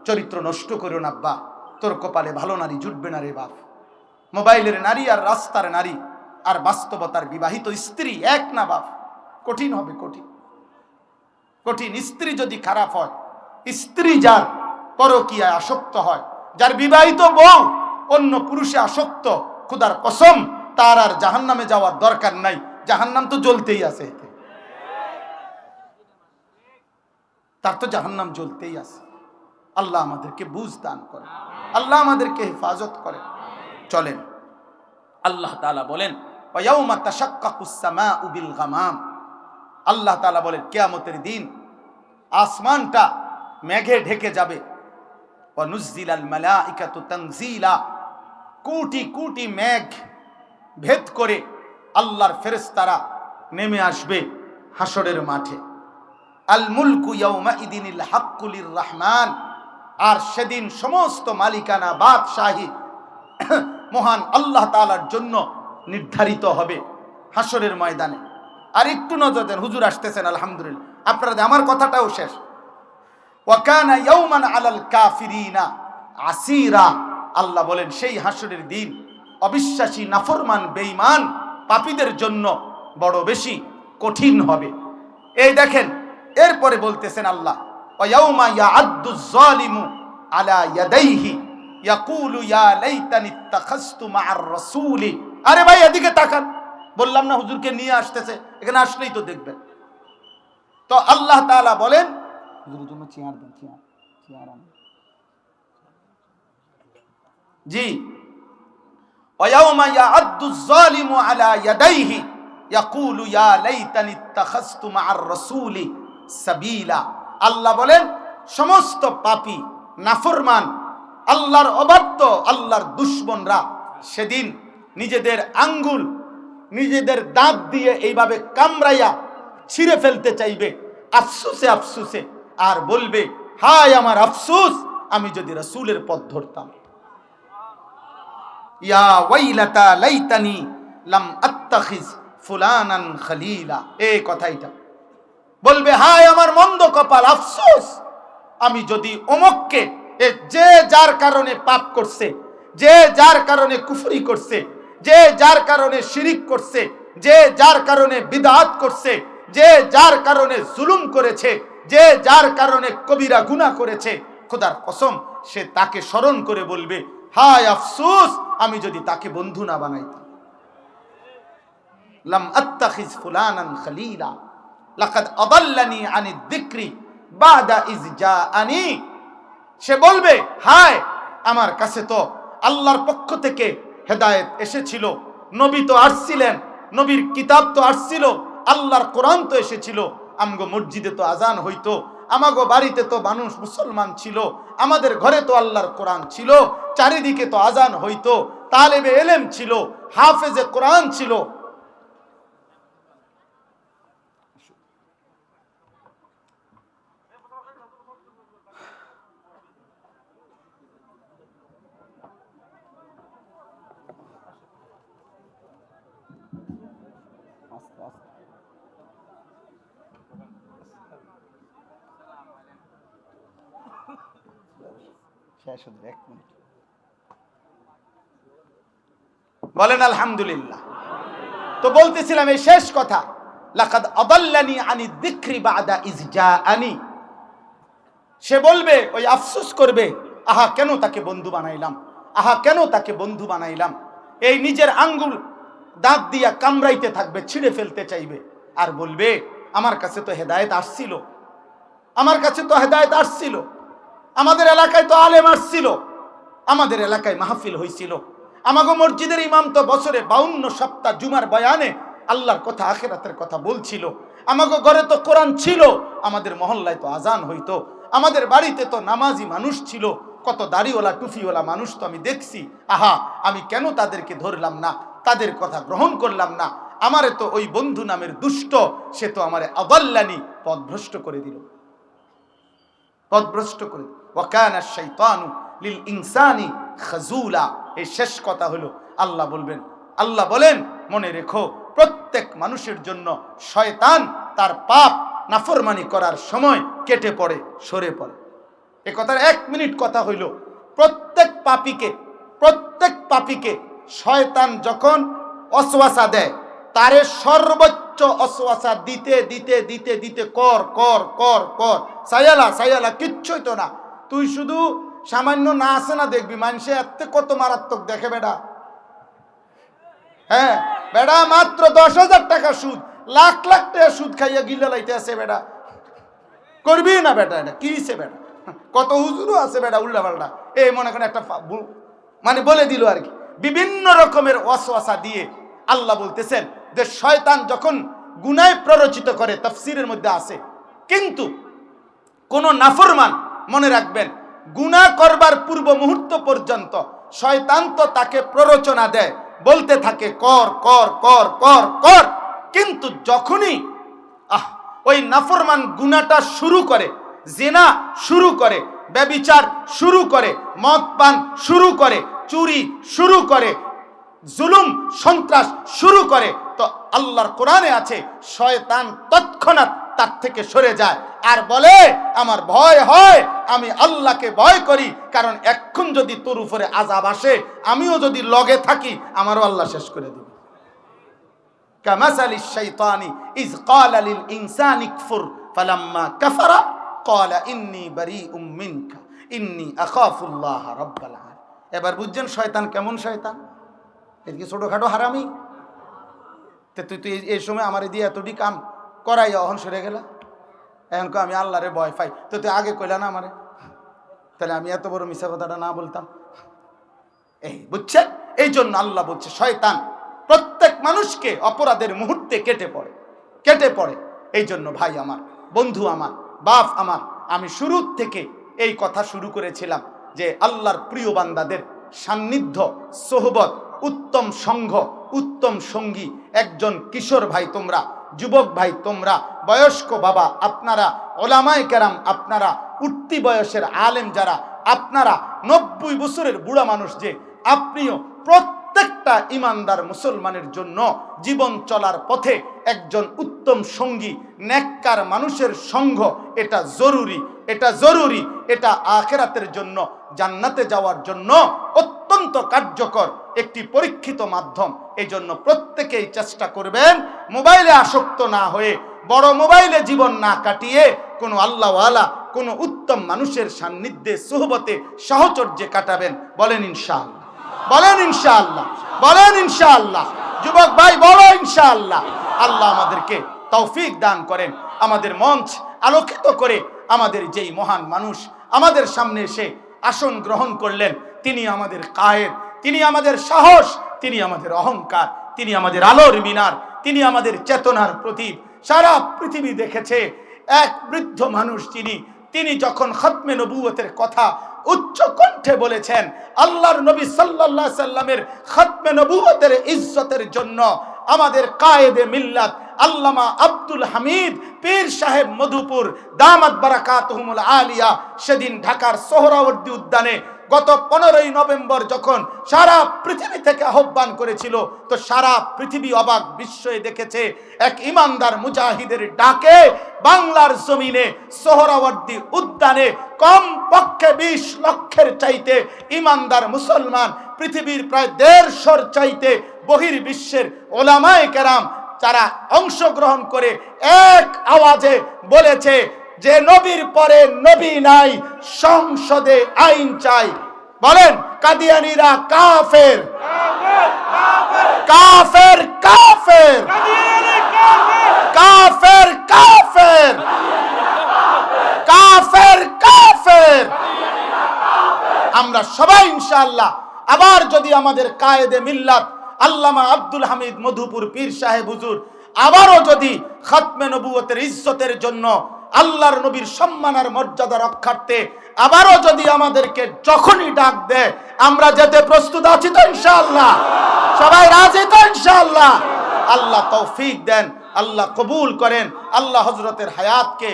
চরিত্র নষ্ট করো না আব্বা, তোর কপালে ভালো নারী জুটবে না রে বাপ। মোবাইলের নারী আর রাস্তার নারী আর বাস্তবতার বিবাহিত স্ত্রী এক না বাপ, কঠিন হবে, কঠিন কঠিন। স্ত্রী যদি খারাপ হয়, স্ত্রী যার পরকীয়ায় আসক্ত হয়, যার বিবাহিত বউ অন্য পুরুষে আসক্ত, খোদার কসম তার আর জাহান্নামে যাওয়ার দরকার নাই, জাহান্নাম তো জ্বলতেই আছে, তার তো জাহান্নাম জ্বলতেই আছে। আল্লাহ আমাদেরকে বুঝ দান করে, আল্লাহ আমাদেরকে হেফাজত করে। চলেন, আল্লাহ তাআলা বলেন ওয়ায়াউমা তাশাক্কাকুস সামাউ বিল গামাম, আল্লাহ তাআলা বলেন কিয়ামতের দিন আসমানটা মেঘে ঢেকে যাবে। ওয়া নুজ্জিলাল মালাইকাতু তানজিলা, কোটি কোটি মেঘ ভেদ করে আল্লাহর ফেরেশতারা নেমে আসবে হাসরের মাঠে। আল মুলকু ইয়াউমা ইদিনিল হাক্কু লির রহমান, আর সেদিন সমস্ত মালিকানা বাদশাহী মহান আল্লাহ তাআলার জন্য নির্ধারিত হবে হাসরের ময়দানে। আর একটু নজর দেন, হুজুর আসতেছেন আলহামদুলিল্লাহ, আপনারা আমার কথাটাও শেষ। ওয়া কানা ইয়াউমান আলাল কাফিরিনা আসিরা, আল্লাহ বলেন সেই হাসরের দিন অবিশ্বাসী, নাফরমান, বেঈমান পাপীদের জন্য বড় বেশি কঠিন হবে। এই দেখেন, এরপরে বলতেছেন আল্লাহ ওয়া ইয়াউমা ইয়াআদ্দুজ যালিমু আলা ইয়াদাইহি ইয়াকুলু ইয়া লাইতানি ইত্তাখাযতু মা'আর রাসূলি। আরে ভাই এদিকে তাকান, বললাম না হুজুরকে নিয়ে আসতেছে, এখানে আসলেই তো দেখবেন। তো আল্লাহ তাআলা বলেন, হুজুরের জন্য চেয়ার দেন, চেয়ার আন জি। ওয়া ইয়াউমা ইয়াআদ্দুজ যালিমু আলা ইয়াদাইহি ইয়াকুলু ইয়া লাইতানি ইত্তাখাযতু মা'আর রাসূলি সাবিলা। আল্লাহ বলেন সমস্ত পাপী, নাফরমান, আল্লাহর অবাধ্য, আল্লাহর দুশমনরা সেদিন নিজেদের আঙ্গুল, নিজেদের দাঁত দিয়ে এইভাবে কামড়াইয়া ছিঁড়ে ফেলতে চাইবে আফসুসে আফসুসে, আর বলবে হায় আমার আফসুস, আমি যদি রাসূলের পথ ধরতাম। ইয়া ওয়াইলাতা লাইতানি লাম আত্তাখিজ ফুলানান খলিলা, এই কথাইটা বলবে হায় আমার মন্দ কপাল, আফসোস, আমি যদি অমুককে, যে যার কারণে পাপ করছে, যে যার কারণে কুফরি করছে, যে যার কারণে শিরিক করছে, যে যার কারণে বিদআত করছে, যে যার কারণে জুলুম করেছে, যে যার কারণে কবিরা গুনাহ করেছে, খোদার কসম সে তাকে স্মরণ করে বলবে হায় আফসোস, আমি যদি তাকে বন্ধু না বানাইতাম। লাম আত্তাখিজ ফুলানান খলিলা লাকাদ আদাল্লানি আনিদ যিকরি বাদা ইজ জাআনি। সে বলবে হায় আমার কাছে তো আল্লাহর পক্ষ থেকে হেদায়েত এসেছিল, নবী তো আসছিলেন, নবীর কিতাব তো আসছিল, আল্লাহর কোরআন তো এসেছিল, আমগো মসজিদে তো আজান হইতো, আমাগো বাড়িতে তো মানুষ মুসলমান ছিল, আমাদের ঘরে তো আল্লাহর কোরআন ছিল, চারিদিকে তো আজান হইতো, তালেবে ইলম ছিল, হাফেজে কোরআন ছিল। শুধু 1 মিনিট বলেন আলহামদুলিল্লাহ। তো বলতেছিলাম এই শেষ কথা, লাকাদ আদাল্লানি আনি যিকরি বাদা ইজ জাআনি। সে বলবে, ওই আফসোস করবে, আহা কেন তাকে বন্ধু বানাইলাম, আহা কেন তাকে বন্ধু বানাইলাম। এই নিজের আঙ্গুল দাঁত দিয়া কামড়াইতে থাকবে, ছিঁড়ে ফেলতে চাইবে, আর বলবে আমার কাছে তো হেদায়েত আসছিল, আমার কাছে তো হেদায়েত আসছিল, আমাদের এলাকায় তো আলেম আসছিল, আমাদের এলাকায় মাহফিল হয়েছিল, আমাগো মসজিদের ইমাম তো বছরে 52 সপ্তাহ জুমার বয়ানে আল্লাহর কথা আখিরাতের কথা বলছিল, আমাগো ঘরে তো কোরআন ছিল, আমাদের মহল্লায় তো আজান হইতো, আমাদের বাড়িতে তো নামাজি মানুষ ছিল, কত দাড়িওয়ালা টুফিওয়ালা মানুষ তো আমি দেখছি, আহা আমি কেন তাদেরকে ধরলাম না, তাদের কথা গ্রহণ করলাম না। আমারে তো ওই বন্ধু নামের দুষ্ট, সে তো আমারে আদাল্লানি পথভ্রষ্ট করে দিল, পথভ্রষ্ট করে দিল। ওয়া কানা শাইতানু লিল ইনসানি খাজুলা। এই শেষ কথা হলো, আল্লাহ বলবেন, আল্লাহ বলেন মনে রেখো, প্রত্যেক মানুষের জন্য শয়তান তার পাপ নাফরমানি করার সময় কেটে পড়ে, সরে পড়ে। এ কথার 1 মিনিট কথা হইল, প্রত্যেক পাপীকে শয়তান যখন ওয়াসওয়াসা দেয়, তারে সর্বোচ্চ ওয়াসওয়াসা দিতে দিতে দিতে দিতে কর কর কর কর, সায়ালা কিচ্ছুই তো না, তুই শুধু সামান্য না আসে না দেখবি, মানুষে এত কত মারাত্মক দেখে বেটা। হ্যাঁ বেটা, মাত্র 10,000 টাকা সুদ, লাখ লাখ টাকা সুদ খাইয়া গিল্লা লাইতে আছে বেটা, করবি না বেটা, এটা কিছে বেটা, কত হুজুরও আছে বেটা উল্টা পাল্টা, এই মনে করেন একটা মানে বলে দিল আর কি, বিভিন্ন রকমের ওয়াসওয়াসা দিয়ে। আল্লাহ বলতেছেন যে শয়তান যখন গুনায় প্ররোচিত করে, তাফসীরের মধ্যে আছে, কিন্তু কোন নাফরমান মনে রাখবেন, গুনাহ করবার পূর্ব মুহূর্ত পর্যন্ত শয়তান তো তাকে প্ররোচনা দেয়, বলতে থাকে কর কর কর কর কর, কিন্তু যখনই ওই নাফরমান গুনাহটা শুরু করে, জিনা শুরু করে, ব্যভিচার শুরু করে, মদ পান শুরু করে, চুরি শুরু করে, জুলুম সন্ত্রাস শুরু করে, তো আল্লাহর কোরআনে আছে শয়তান তৎক্ষণাৎ তার থেকে সরে যায় আর বলে আমার ভয় হয়, আমি আল্লাহকে ভয় করি, কারণ এখন যদি তোর উপরে আযাব আসে, আমিও যদি লগে থাকি, আমারও আল্লাহ শেষ করে দিবে। কামাসালিশ শাইতানি ইজ ক্বালা লিল ইনসানি কফুর ফালাম্মা কাফারা ক্বালা ইন্নী বারীউম মিনকা ইন্নী আখাফুল্লাহ রাব্বাল আলামিন। এবার বুঝছেন শয়তান কেমন শয়তান, এর কি ছোটখাটো হারামি? তুই এই সময় আমার দিয়ে এতটি কাম করাই অহন সরে গেলা, এখন আমি আল্লাহরে ভয় পাই, তো তুই আগে কইলা না আমারে, তাহলে আমি এত বড় মিথ্যা কথাটা না বলতাম। এই বুঝছেন, এই জন্য আল্লাহ বলছে শয়তান প্রত্যেক মানুষকে অপরাধের মুহূর্তে কেটে পড়ে। এই জন্য ভাই আমার, বন্ধু আমার, বাপ আমার, আমি শুরু থেকে এই কথা শুরু করেছিলাম যে আল্লাহর প্রিয় বান্দাদের সান্নিধ্য, সোহবত, উত্তম সংঘ, উত্তম সঙ্গী, একজন কিশোর ভাই তোমরা, যুবক ভাই তোমরা, বয়স্ক বাবা আপনারা, ওলামায়ে কেরাম আপনারা, উঠতি বয়সের আলেম যারা আপনারা, 90 বছরের বুড়া মানুষ যে আপনিও, প্রত্যেকটা ইমানদার মুসলমানের জন্য জীবন চলার পথে একজন উত্তম সঙ্গী, নেককার মানুষের সঙ্গ এটা জরুরি, এটা আখিরাতের জন্য, জান্নাতে যাওয়ার জন্য অত্যন্ত কার্যকর একটি পরীক্ষিত মাধ্যম। এই জন্য প্রত্যেকেই চেষ্টা করবেন মোবাইলে আসক্ত না হয়ে, বড় মোবাইলে জীবন না কাটিয়ে, কোনো আল্লাহওয়ালা, কোনো উত্তম মানুষের সান্নিধ্যে, সুহবতে, সাহচর্যে কাটাবেন। বলেন ইনশাআল্লাহ, বলেন ইনশাআল্লাহ, বলেন ইনশাআল্লাহ। যুবক ভাই বলো ইনশাআল্লাহ। আল্লাহ আমাদেরকে তৌফিক দান করেন, আমাদের মঞ্চ আলোকিত করে আমাদের যেই মহান মানুষ আমাদের সামনে এসে আসন গ্রহণ করলেন, তিনি আমাদের কায়েদ, তিনি আমাদের সাহস, তিনি আমাদের অহংকার, তিনি আমাদের আলোর মিনার, তিনি আমাদের চেতনার প্রতীক। সারা পৃথিবী দেখেছে এক বৃদ্ধ মানুষ, তিনি যখন খতমে নবুয়তের কথা উচ্চ কণ্ঠে বলেছেন, আল্লাহর নবী সাল্লাল্লাহু আলাইহি সাল্লামের খতমে নবুয়তের ইজ্জতের জন্য আমাদের কায়েদে মিল্লাত আল্লামা আব্দুল হামিদ পীর সাহেব মধুপুর দামাত বারাকাতুহুমুল আলিয়া সেদিন ঢাকার সোহরাওয়ার্দী উদ্যানে গত 15ই নভেম্বর যখন সারা পৃথিবী থেকে আহ্বান করেছিল, তো সারা পৃথিবী অবাক বিস্ময়ে দেখেছে এক ইমানদার মুজাহিদের ডাকে বাংলার জমিনে সোহরাওয়ার্দী উদ্যানে কম পক্ষে 20 লক্ষের চাইতে ইমানদার মুসলমান, পৃথিবীর প্রায় 150-র চাইতে বহির্বিশ্বের ওলামায়ে কেরাম তারা অংশগ্রহণ করে এক আওয়াজে বলেছে যে নবীর পরে নবী নাই, সংসদে আইন চাই। বলেন কাদিয়ানীরা কাফের, কাফের, কাফের, কাফের, কাফের, কাফের, কাফের। আমরা সবাই ইনশাআল্লাহ আবার যদি আমাদের কায়েদে মিল্লাত আল্লামা আব্দুল হামিদ মধুপুর পীর সাহেব হুজুর আবারও যদি খাতমে নবুয়তের ইজ্জতের জন্য, আল্লাহর নবীর সম্মান আর মর্যাদা রক্ষার্থে আবারও যদি আমাদেরকে যখনই ডাক দেয়, আমরা যেতে প্রস্তুত আছি তো ইনশাআল্লাহ? সবাই রাজি তো ইনশাআল্লাহ? আল্লাহ তৌফিক দেন, আল্লাহ কবুল করেন, আল্লাহ হযরতের হায়াতকে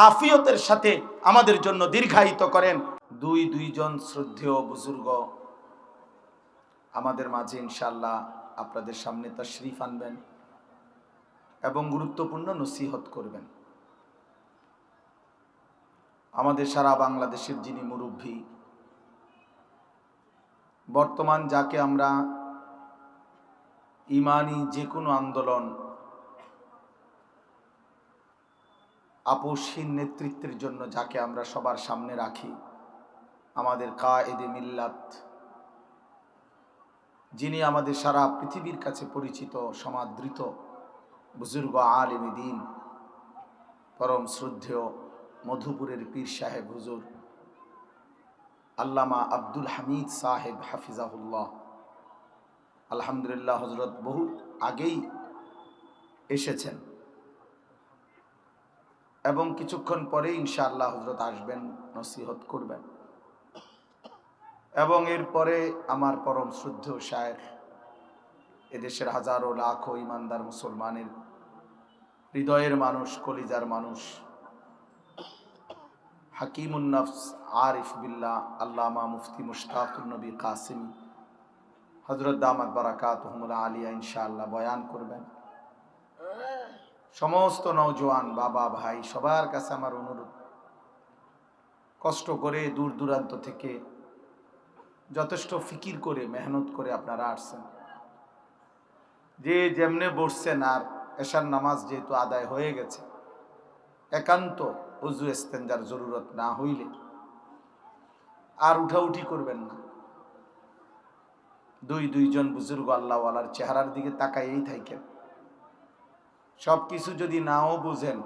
আফিয়তের সাথে আমাদের জন্য দীর্ঘায়িত করেন। দুইজন শ্রদ্ধেয় বুজুর্গ আমাদের মাঝে ইনশাআল্লাহ আপনাদের সামনে তাশরীফ আনবেন এবং গুরুত্বপূর্ণ নসিহত করবেন। আমাদের সারা বাংলাদেশের যিনি মুরব্বী, বর্তমান যাকে আমরা ইমানি যে কোনো আন্দোলন আপোষহীন নেতৃত্বের জন্য যাকে আমরা সবার সামনে রাখি, আমাদের কায়েদে মিল্লাত, যিনি আমাদের সারা পৃথিবীর কাছে পরিচিত সমাদৃত বুজুর্গ আলেমে দ্বীন, পরম শ্রদ্ধেয় মধুপুরের পীর সাহেব হুজুর আল্লামা আব্দুল হামিদ সাহেব হাফিজাহুল্লাহ। আলহামদুলিল্লাহ, হযরত বহু আগেই এসেছেন এবং কিছুক্ষণ পরে ইনশাআল্লাহ হযরত আসবেন, নসিহত করবেন। এবং এরপরে আমার পরম শ্রদ্ধেয় শায়েখ, এদেশের হাজারো লাখো ইমানদার মুসলমানের হৃদয়ের মানুষ, কলিজার মানুষ, হাকিমুন নফস, আরিফ বিল্লাহ, আল্লামা মুফতি মুশতাকুর নবী কাসিমি হযরত দামাত বারাকাতুহুমুল আলিয়া ইনশাআল্লাহ বয়ান করবেন। সমস্ত নওজোয়ান বাবা ভাই সবার কাছে আমার অনুরোধ, কষ্ট করে দূর দূরান্ত থেকে যথেষ্ট ফিকির করে মেহনত করে আপনারা আসছেন, যে যেমনে বসছেন, আর এশার নামাজ যেহেতু আদায় হয়ে গেছে, একান্ত উজু ইস্তেঞ্জার জরুরত না হইলে আর উঠাউঠি করবেন না। দুইজন বুজুর্গ আল্লাহওয়ালার চেহারার দিকে তাকাইয়েই থাকেন। সব কিছু যদি নাও বুঝেন,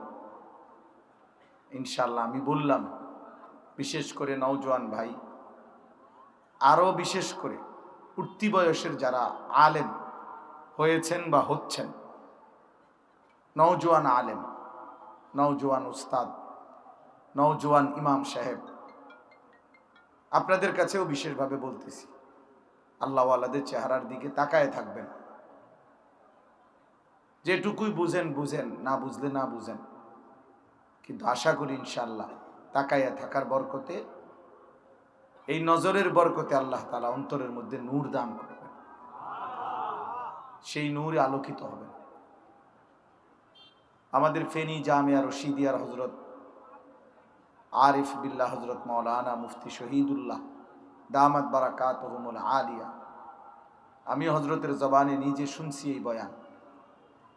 ইনশাল্লাহ আমি বললাম, বিশেষ করে নওজোয়ান ভাই, আরো বিশেষ করে উঠতি বয়সের যারা আলেম হয়েছেন বা হচ্ছেন, নওজোয়ান আলেম, নওজোয়ান উস্তাদ, নওজোয়ান ইমাম সাহেব, আপনাদের কাছেও বিশেষভাবে বলতেছি, আল্লাহওয়ালাদের চেহারার দিকে তাকায় থাকবেন। যেটুকুই বুঝেন বুঝেন, না বুঝলে না বুঝেন, কিন্তু আশা করি ইনশাআল্লাহ তাকাইয়া থাকার বরকতে, এই নজরের বরকতে আল্লাহ তাআলা অন্তরের মধ্যে নূর দান করবেন, সেই নূরে আলোকিত হবেন। আমাদের ফেনী জামিয়া রশিদিয়ার হযরত আরিফ বিল্লাহ হযরত মাওলানা মুফতি শহীদুল্লাহ দামাত বারাকাতুহুমুল আলিয়া, আমি হযরতের জবানে নিজে শুনছি এই বয়ান।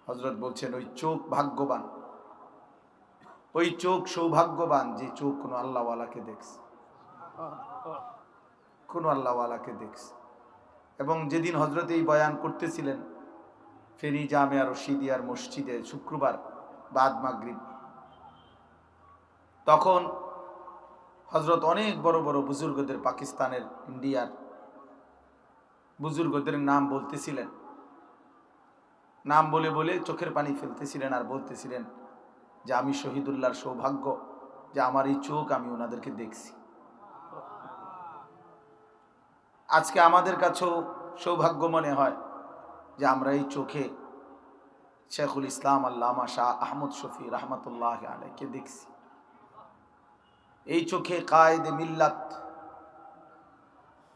হযরত বলছেন, ওই চোখ ভাগ্যবান, ওই চোখ সৌভাগ্যবান যে চোখ কোনো আল্লাহওয়ালাকে দেখছে, কোনো আল্লাহওয়ালাকে দেখছে। এবং যেদিন হযরত এই বয়ান করতেছিলেন ফেনী জামিয়া রশিদিয়ার মসজিদে শুক্রবার বাদ মাগরিব, তখন হযরত অনেক বড় বড় বুজুর্গদের, পাকিস্তানের, ইন্ডিয়ার বুজুর্গদের নাম বলতেছিলেন, নাম বলে বলে চোখের পানি ফেলতেছিলেন আর বলতেছিলেন যে আমি শহীদুল্লাহর সৌভাগ্য যে আমার এই চোখ আমি ওনাদেরকে দেখছি। আজকে আমাদের কাছেও সৌভাগ্য মনে হয় যে আমরা এই চোখে শেখুল ইসলাম আল্লামা শাহ আহমদ শফি রহমতুল্লাহ আলাইকে দেখছি। এই চোখে কায়েদে মিল্লাত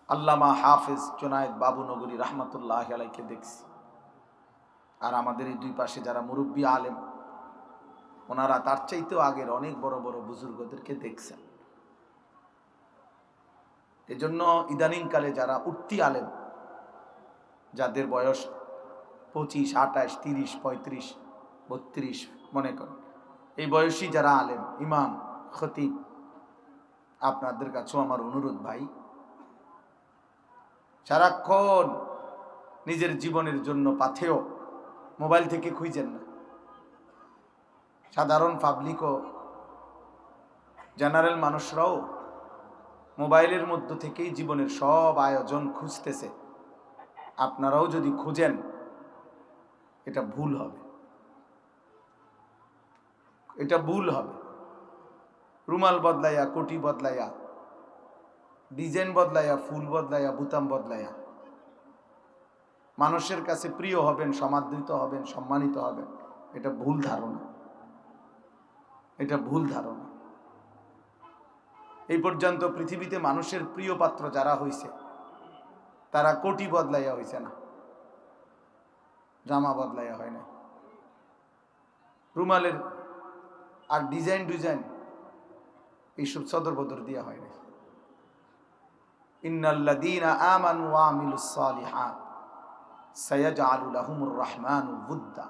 আল্লামা হাফেজ জুনায়েদ বাবুনগরী রহমতুল্লাহ আলাইকে দেখছি। আর আমাদের এই দুই পাশে যারা মুরব্বী আলেম, ওনারা তার চাইতেও আগের অনেক বড় বড় বুজুর্গদেরকে দেখছেন। এজন্য ইদানিংকালে যারা উঠতি আলেম, যাদের বয়স 25, 28, 30, 35, 32 মনে করেন, এই বয়সী যারা আলেম, ইমাম, খতিব, আপনাদের কাছেও আমার অনুরোধ ভাই, সারাক্ষণ নিজের জীবনের জন্য পাথেয় মোবাইল থেকে খুঁজেন না। সাধারণ পাবলিকও, জেনারেল মানুষরাও মোবাইলের মধ্য থেকেই জীবনের সব আয়োজন খুঁজতেছে। আপনারাও যদি খুঁজেন, এটা ভুল হবে, এটা ভুল হবে। রুমাল বদলাইয়া, কোটি বদলাইয়া, ডিজাইন বদলাইয়া, ফুল বদলাইয়া, বুতাম বদলাইয়া মানুষের কাছে প্রিয় হবেন, সমাদৃত হবেন, সম্মানিত হবেন, এটা ভুল ধারণা, এটা ভুল ধারণা। এই পর্যন্ত পৃথিবীতে মানুষের প্রিয় পাত্র যারা হয়েছে, তারা কোটি বদলাইয়া হয়েছে না, জামা বদলাইয়া হয় না, রুমালের আর ডিজাইন এইসব সদর বদর দিয়া হয় না। ইন্নাল্লাযীনা আমানু ওয়া আমিলুস সালিহাত সায়াজআলু লাহুমুর রাহমানু বুদ্দা।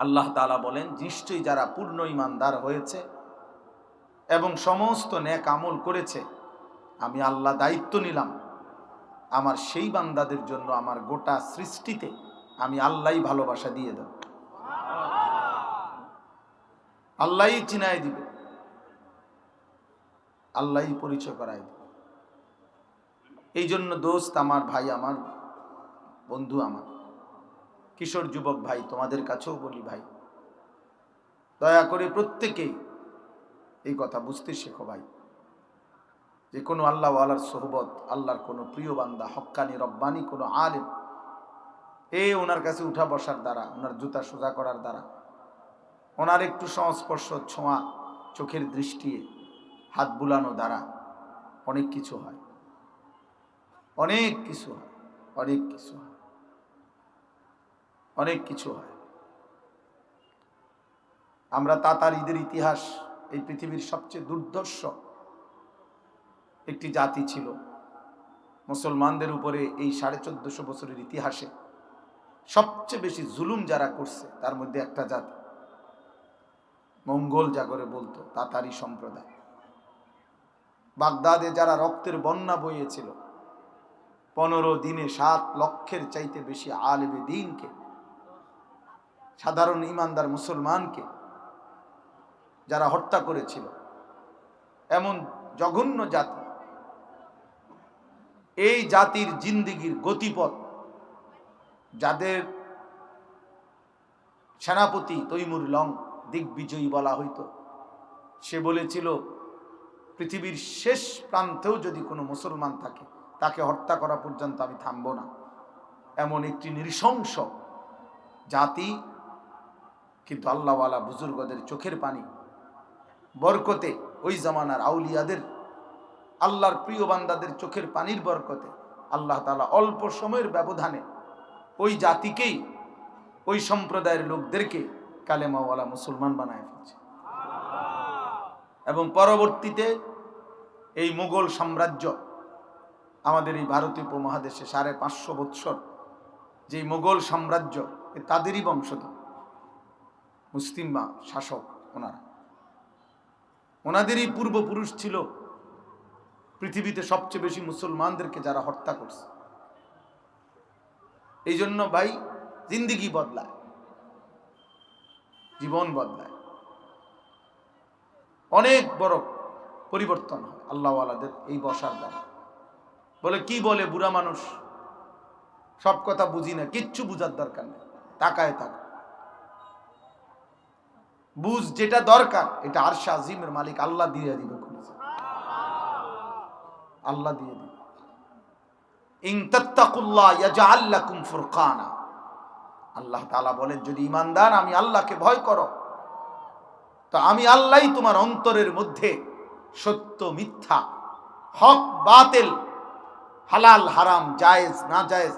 আল্লাহ তাআলা বলেন, নিশ্চয়ই যারা পূর্ণ ঈমানদার হয়েছে এবং সমস্ত নেক আমল করেছে, আমি আল্লাহ দায়িত্ব নিলাম আমার সেই বান্দাদের জন্য আমার গোটা সৃষ্টিতে আমি আল্লাহই ভালোবাসা দিয়ে দেব, আল্লাহই চিনায় দিবে, আল্লাহই পরিচয় করায় দিবে। এই জন্য দোস্ত আমার, ভাই আমার, বন্ধু আমার, কিশোর যুবক ভাই, তোমাদের কাছেও বলি ভাই, দয়া করে প্রত্যেকেই এই কথা বুঝতে শেখো ভাই, যে কোনো আল্লাহওয়ালার সোহবত, আল্লাহর কোনো প্রিয় বান্দা, হক্কানি রব্বানি কোনো আলেম, ওনার কাছে উঠা বসার দ্বারা, ওনার জুতা সোজা করার দ্বারা, ওনার একটু সংস্পর্শ, ছোঁয়া, চোখের দৃষ্টি, হাত বুলানো দ্বারা অনেক কিছু হয়, অনেক কিছু হয়, অনেক কিছু হয়, অনেক কিছু হয়। আমরা তাতারীদের ইতিহাস, এই পৃথিবীর সবচেয়ে দুর্ধর্ষ একটি জাতি ছিল। মুসলমানদের উপরে এই 1450 বছরের ইতিহাসে সবচেয়ে বেশি জুলুম যারা করছে, তার মধ্যে একটা জাতি মঙ্গল জাগরে বলতো তাতারি সম্প্রদায়। বাগদাদে যারা রক্তের বন্যা বইয়েছিল, 15 দিনে 7 লক্ষের চাইতে বেশি আলেমে দ্বীনকে, সাধারণ ইমানদার মুসলমানকে যারা হত্যা করেছিল, এমন জঘন্য জাতি, এই জাতির জিন্দেগির গতিপথ, যাদের সেনাপতি তৈমুর লং দিগ্বিজয়ী বলা হইতো, সে বলেছিল পৃথিবীর শেষ প্রান্তেও যদি কোনো মুসলমান থাকে, তাকে হত্যা করা পর্যন্ত আমি থামব না। এমন একটি নৃশংস জাতি, কিন্তু আল্লাহওয়ালা বুজুর্গদের চোখের পানি বরকতে, ওই জামানার আউলিয়াদের, আল্লাহর প্রিয় বান্দাদের চোখের পানির বরকতে আল্লাহ তাআলা অল্প সময়ের ব্যবধানে ওই জাতিকেই, ওই সম্প্রদায়ের লোকদেরকে কালেমাওয়ালা মুসলমান বানায় ফেলছে। এবং পরবর্তীতে এই মুঘল সাম্রাজ্য, আমাদের এই ভারতীয় উপমহাদেশে 550 বৎসর যে মুঘল সাম্রাজ্য, তাদেরই বংশধর মুসলিম শাসক, ওনাদেরই পূর্বপুরুষ ছিল পৃথিবীতে সবচেয়ে বেশি মুসলমানদেরকে যারা হত্যা করছে। এই জন্য ভাই, জিন্দেগি বদলায়, জীবন বদলায়, অনেক বড় পরিবর্তন হয় আল্লাহওয়ালাদের এই বসার দ্বারা। বলে কি বলে বুড়া মানুষ, সব কথা বুঝি না, কিচ্ছু বুঝার দরকার নেই, তাকায় থাকা, বুঝ যেটা দরকার, এটা আরশে আজিমের মালিক আল্লাহ দিয়ে দিবে, আল্লাহ দিয়ে দিবে। ইন তাত্তাকুল্লাহ ইয়াজআল লাকুম ফুরকানা, আল্লাহ তাআলা বলেন, যদি ঈমানদার আমি আল্লাহকে ভয় করো, তো আমি আল্লাহই তোমার অন্তরের মধ্যে সত্য মিথ্যা, হক বাতিল হালাল হারাম, জায়েজ না জায়েজ,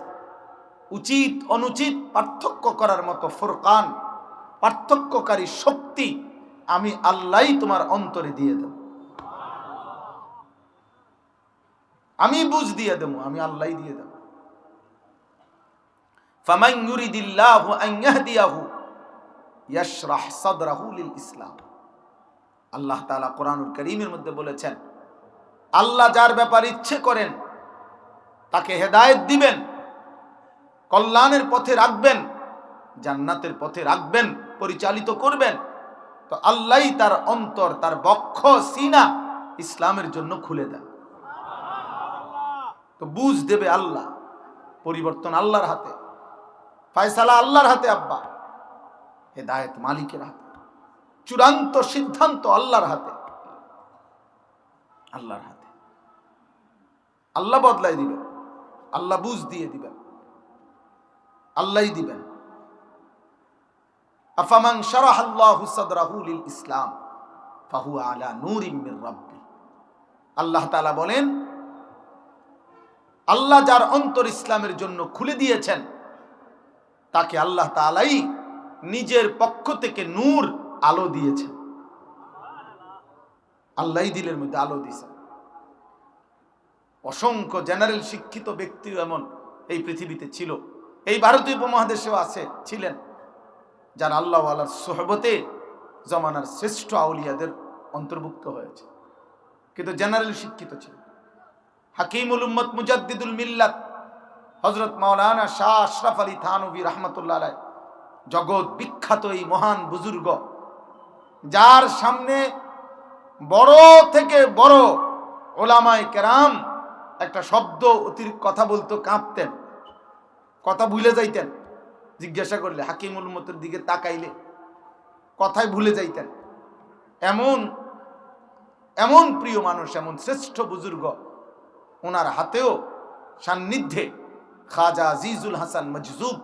উচিত অনুচিত পার্থক্য করার মতো ফুরকান, পার্থক্যকারী শক্তি আমি আল্লাহই তোমার অন্তরে দিয়ে দেব। আমি বুঝ দিয়ে দেব, আমি আল্লাহই দিয়ে দেব। ফামান ইউরিদিল্লাহু আন ইয়াহদিয়াহু ইয়াশরাহ সাদরাহু লিল ইসলাম। আল্লাহ তাআলা কোরআনুল কারীমের মধ্যে বলেছেন, আল্লাহ যার ব্যাপার ইচ্ছে করেন তাকে হেদায়েত দিবেন, কল্যাণের পথে রাখবেন, জান্নাতের পথে রাখবেন, পরিচালিত করবেন। তো আল্লাহই তার অন্তর, তার বক্ষ, সিনা ইসলামের জন্য খুলে দেন। তো বুঝ দেবে আল্লাহ, পরিবর্তন আল্লাহর হাতে, ফয়সালা আল্লাহর হাতে আব্বা, হেদায়েত মালিকের হাতে, চূড়ান্ত সিদ্ধান্ত আল্লাহর হাতে, আল্লাহর হাতে। আল্লাহ বদলাই দিবেন, আল্লাহ বুঝ দিয়ে দিবেন, আল্লাহই দিবেন। আফামান শারাহাল্লাহু সাদরাহু লিল ইসলাম ফাহুয়া আলা নূরিম মির রাব্বি। আল্লাহ তাআলা বলেন, আল্লাহ যার অন্তর ইসলামের জন্য খুলে দিয়েছেন তাকে আল্লাহ তাআলাই নিজের পক্ষ থেকে নূর, আলো দিয়েছেন। আল্লাহই দিলের মধ্যে আলো দিয়েছেন। অসংখ্য জেনারেল শিক্ষিত ব্যক্তিও এমন এই পৃথিবীতে ছিল, এই ভারতীয় উপমহাদেশেও আছে, ছিলেন, যারা আল্লাহ ওয়ালার সোহবতে জমানার শ্রেষ্ঠ আউলিয়াদের অন্তর্ভুক্ত হয়েছে, কিন্তু জেনারেল শিক্ষিত ছিল। হাকিমুল উম্মত মুজাদ্দিদুল মিল্লাত হযরত মাওলানা শাহ আশরাফ আলী থানভী রাহমাতুল্লাহ আলাইহ, জগৎ বিখ্যাত এই মহান বুজুর্গ, যার সামনে বড় থেকে বড় ওলামায়ে কেরাম একটা শব্দ অতিরিক্ত কথা বলতো, কাঁপতেন, কথা ভুলে যাইতেন, জিজ্ঞাসা করলে হাকিমুল উম্মতের দিকে তাকাইলে কথাই ভুলে যাইতেন। এমন এমন প্রিয় মানুষ, এমন শ্রেষ্ঠ বুজুর্গ, ওনার হাতেও সান্নিধ্যে খাজা আজিজুল হাসান মজজুব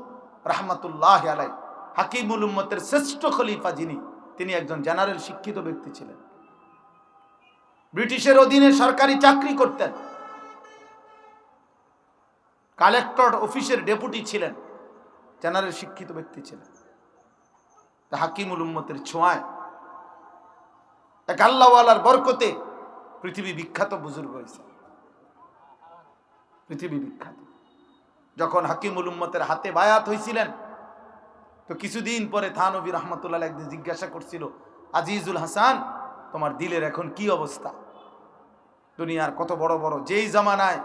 রাহমাতুল্লাহ আলাই, হাকিমুল উম্মতের শ্রেষ্ঠ খলিফা যিনি, তিনি একজন জেনারেল শিক্ষিত ব্যক্তি ছিলেন। ব্রিটিশের অধীনে সরকারি চাকরি করতেন, কালেক্টর অফিসের ডেপুটি ছিলেন, জেনারেল শিক্ষিত ব্যক্তি ছিলেন। তা হাকিমুল উম্মতের ছোঁয়ায়, এক আল্লাহওয়ালার বরকতে পৃথিবী বিখ্যাত বুজুর্গ হয়েছে, পৃথিবী বিখ্যাত। যখন হাকিমুল উম্মতের হাতে বায়াত হয়েছিলেন, তো কিছুদিন পরে থানভী রাহমাতুল্লাহ একদিন জিজ্ঞাসা করছিল, আজিজুল হাসান, তোমার দিলের এখন কি অবস্থা? দুনিয়ার কত বড় বড়, যেই জামানায়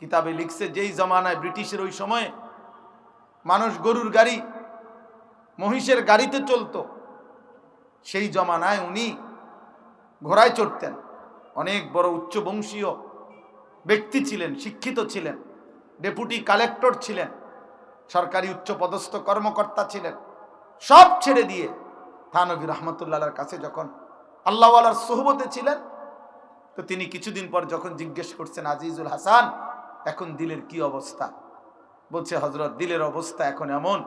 কিতাবে লিখছে, যেই জামানায় ব্রিটিশের ওই সময়ে মানুষ গরুর গাড়ি, মহিষের গাড়িতে চলতো, সেই জমানায় উনি ঘোড়ায় চড়তেন। অনেক বড় উচ্চ বংশীয় ব্যক্তি ছিলেন, শিক্ষিত ছিলেন, ডেপুটি কালেক্টর ছিলেন, সরকারি উচ্চ পদস্থ কর্মকর্তা ছিলেন। সব ছেড়ে দিয়ে থানভী রাহমাতুল্লাহর কাছে যখন আল্লাহওয়ালার সোহবতে ছিলেন, তো তিনি কিছুদিন পর যখন জিজ্ঞেস করছেন, আজিজুল হাসান, এখন দিলের কি অবস্থা? বলছে, হযরত, দিলের অবস্থা এখন এমন,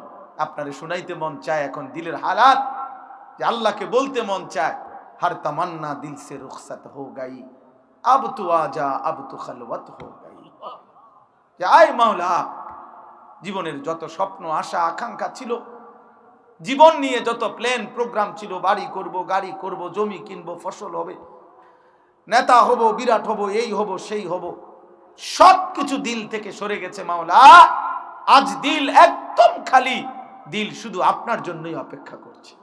আপনারে শুনাইতে মন চায়, এখন দিলের হালাত যে আল্লাহকে বলতে মন চায়, हर तमन्ना दिल से रुखसत हो गई, अब तू आजा, अब तू खलवत हो गई। আয় মাওলা, জীবনের যত স্বপ্ন, আশা, আকাঙ্ক্ষা ছিল, জীবন নিয়ে যত প্ল্যান প্রোগ্রাম ছিল, বাড়ি করব, গাড়ি করব, জমি কিনবো, ফসল হবে, নেতা হব, বিরাট হব, এই হব, সেই হব, সবকিছু দিল থেকে সরে গেছে মাওলা। আজ দিল একদম খালি, দিল শুধু আপনার জন্যই অপেক্ষা করছে।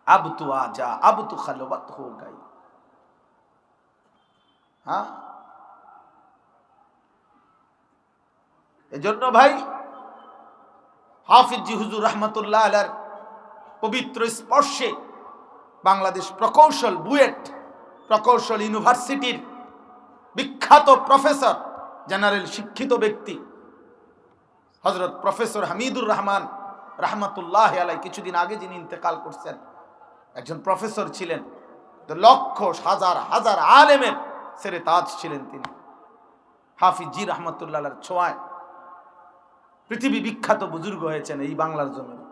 अब तू आजा, अब तू खलवत हो गई। हाँ, এজন্য ভাই, হাফিজ জি হুজুর রাহমাতুল্লাহ আলাইহির পবিত্র স্পর্শে বাংলাদেশ প্রকৌশল, বুয়েট প্রকৌশল ইউনিভার্সিটির বিখ্যাত প্রফেসর, জেনারেল শিক্ষিত ব্যক্তি হযরত প্রফেসর হামিদুর রহমান রাহমাতুল্লাহ আলাইহি, কিছুদিন আগে যিনি ইন্তেকাল করছেন, একজন প্রফেসর ছিলেন, লক্ষ হাজার হাজার আলেমের সেরে তাজ ছিলেন তিনি। হাফিজ জি রাহমাতুল্লাহর ছোঁয়ায় পৃথিবী বিখ্যাত বুজুর্গ হয়েছেন এই বাংলার জমিনে।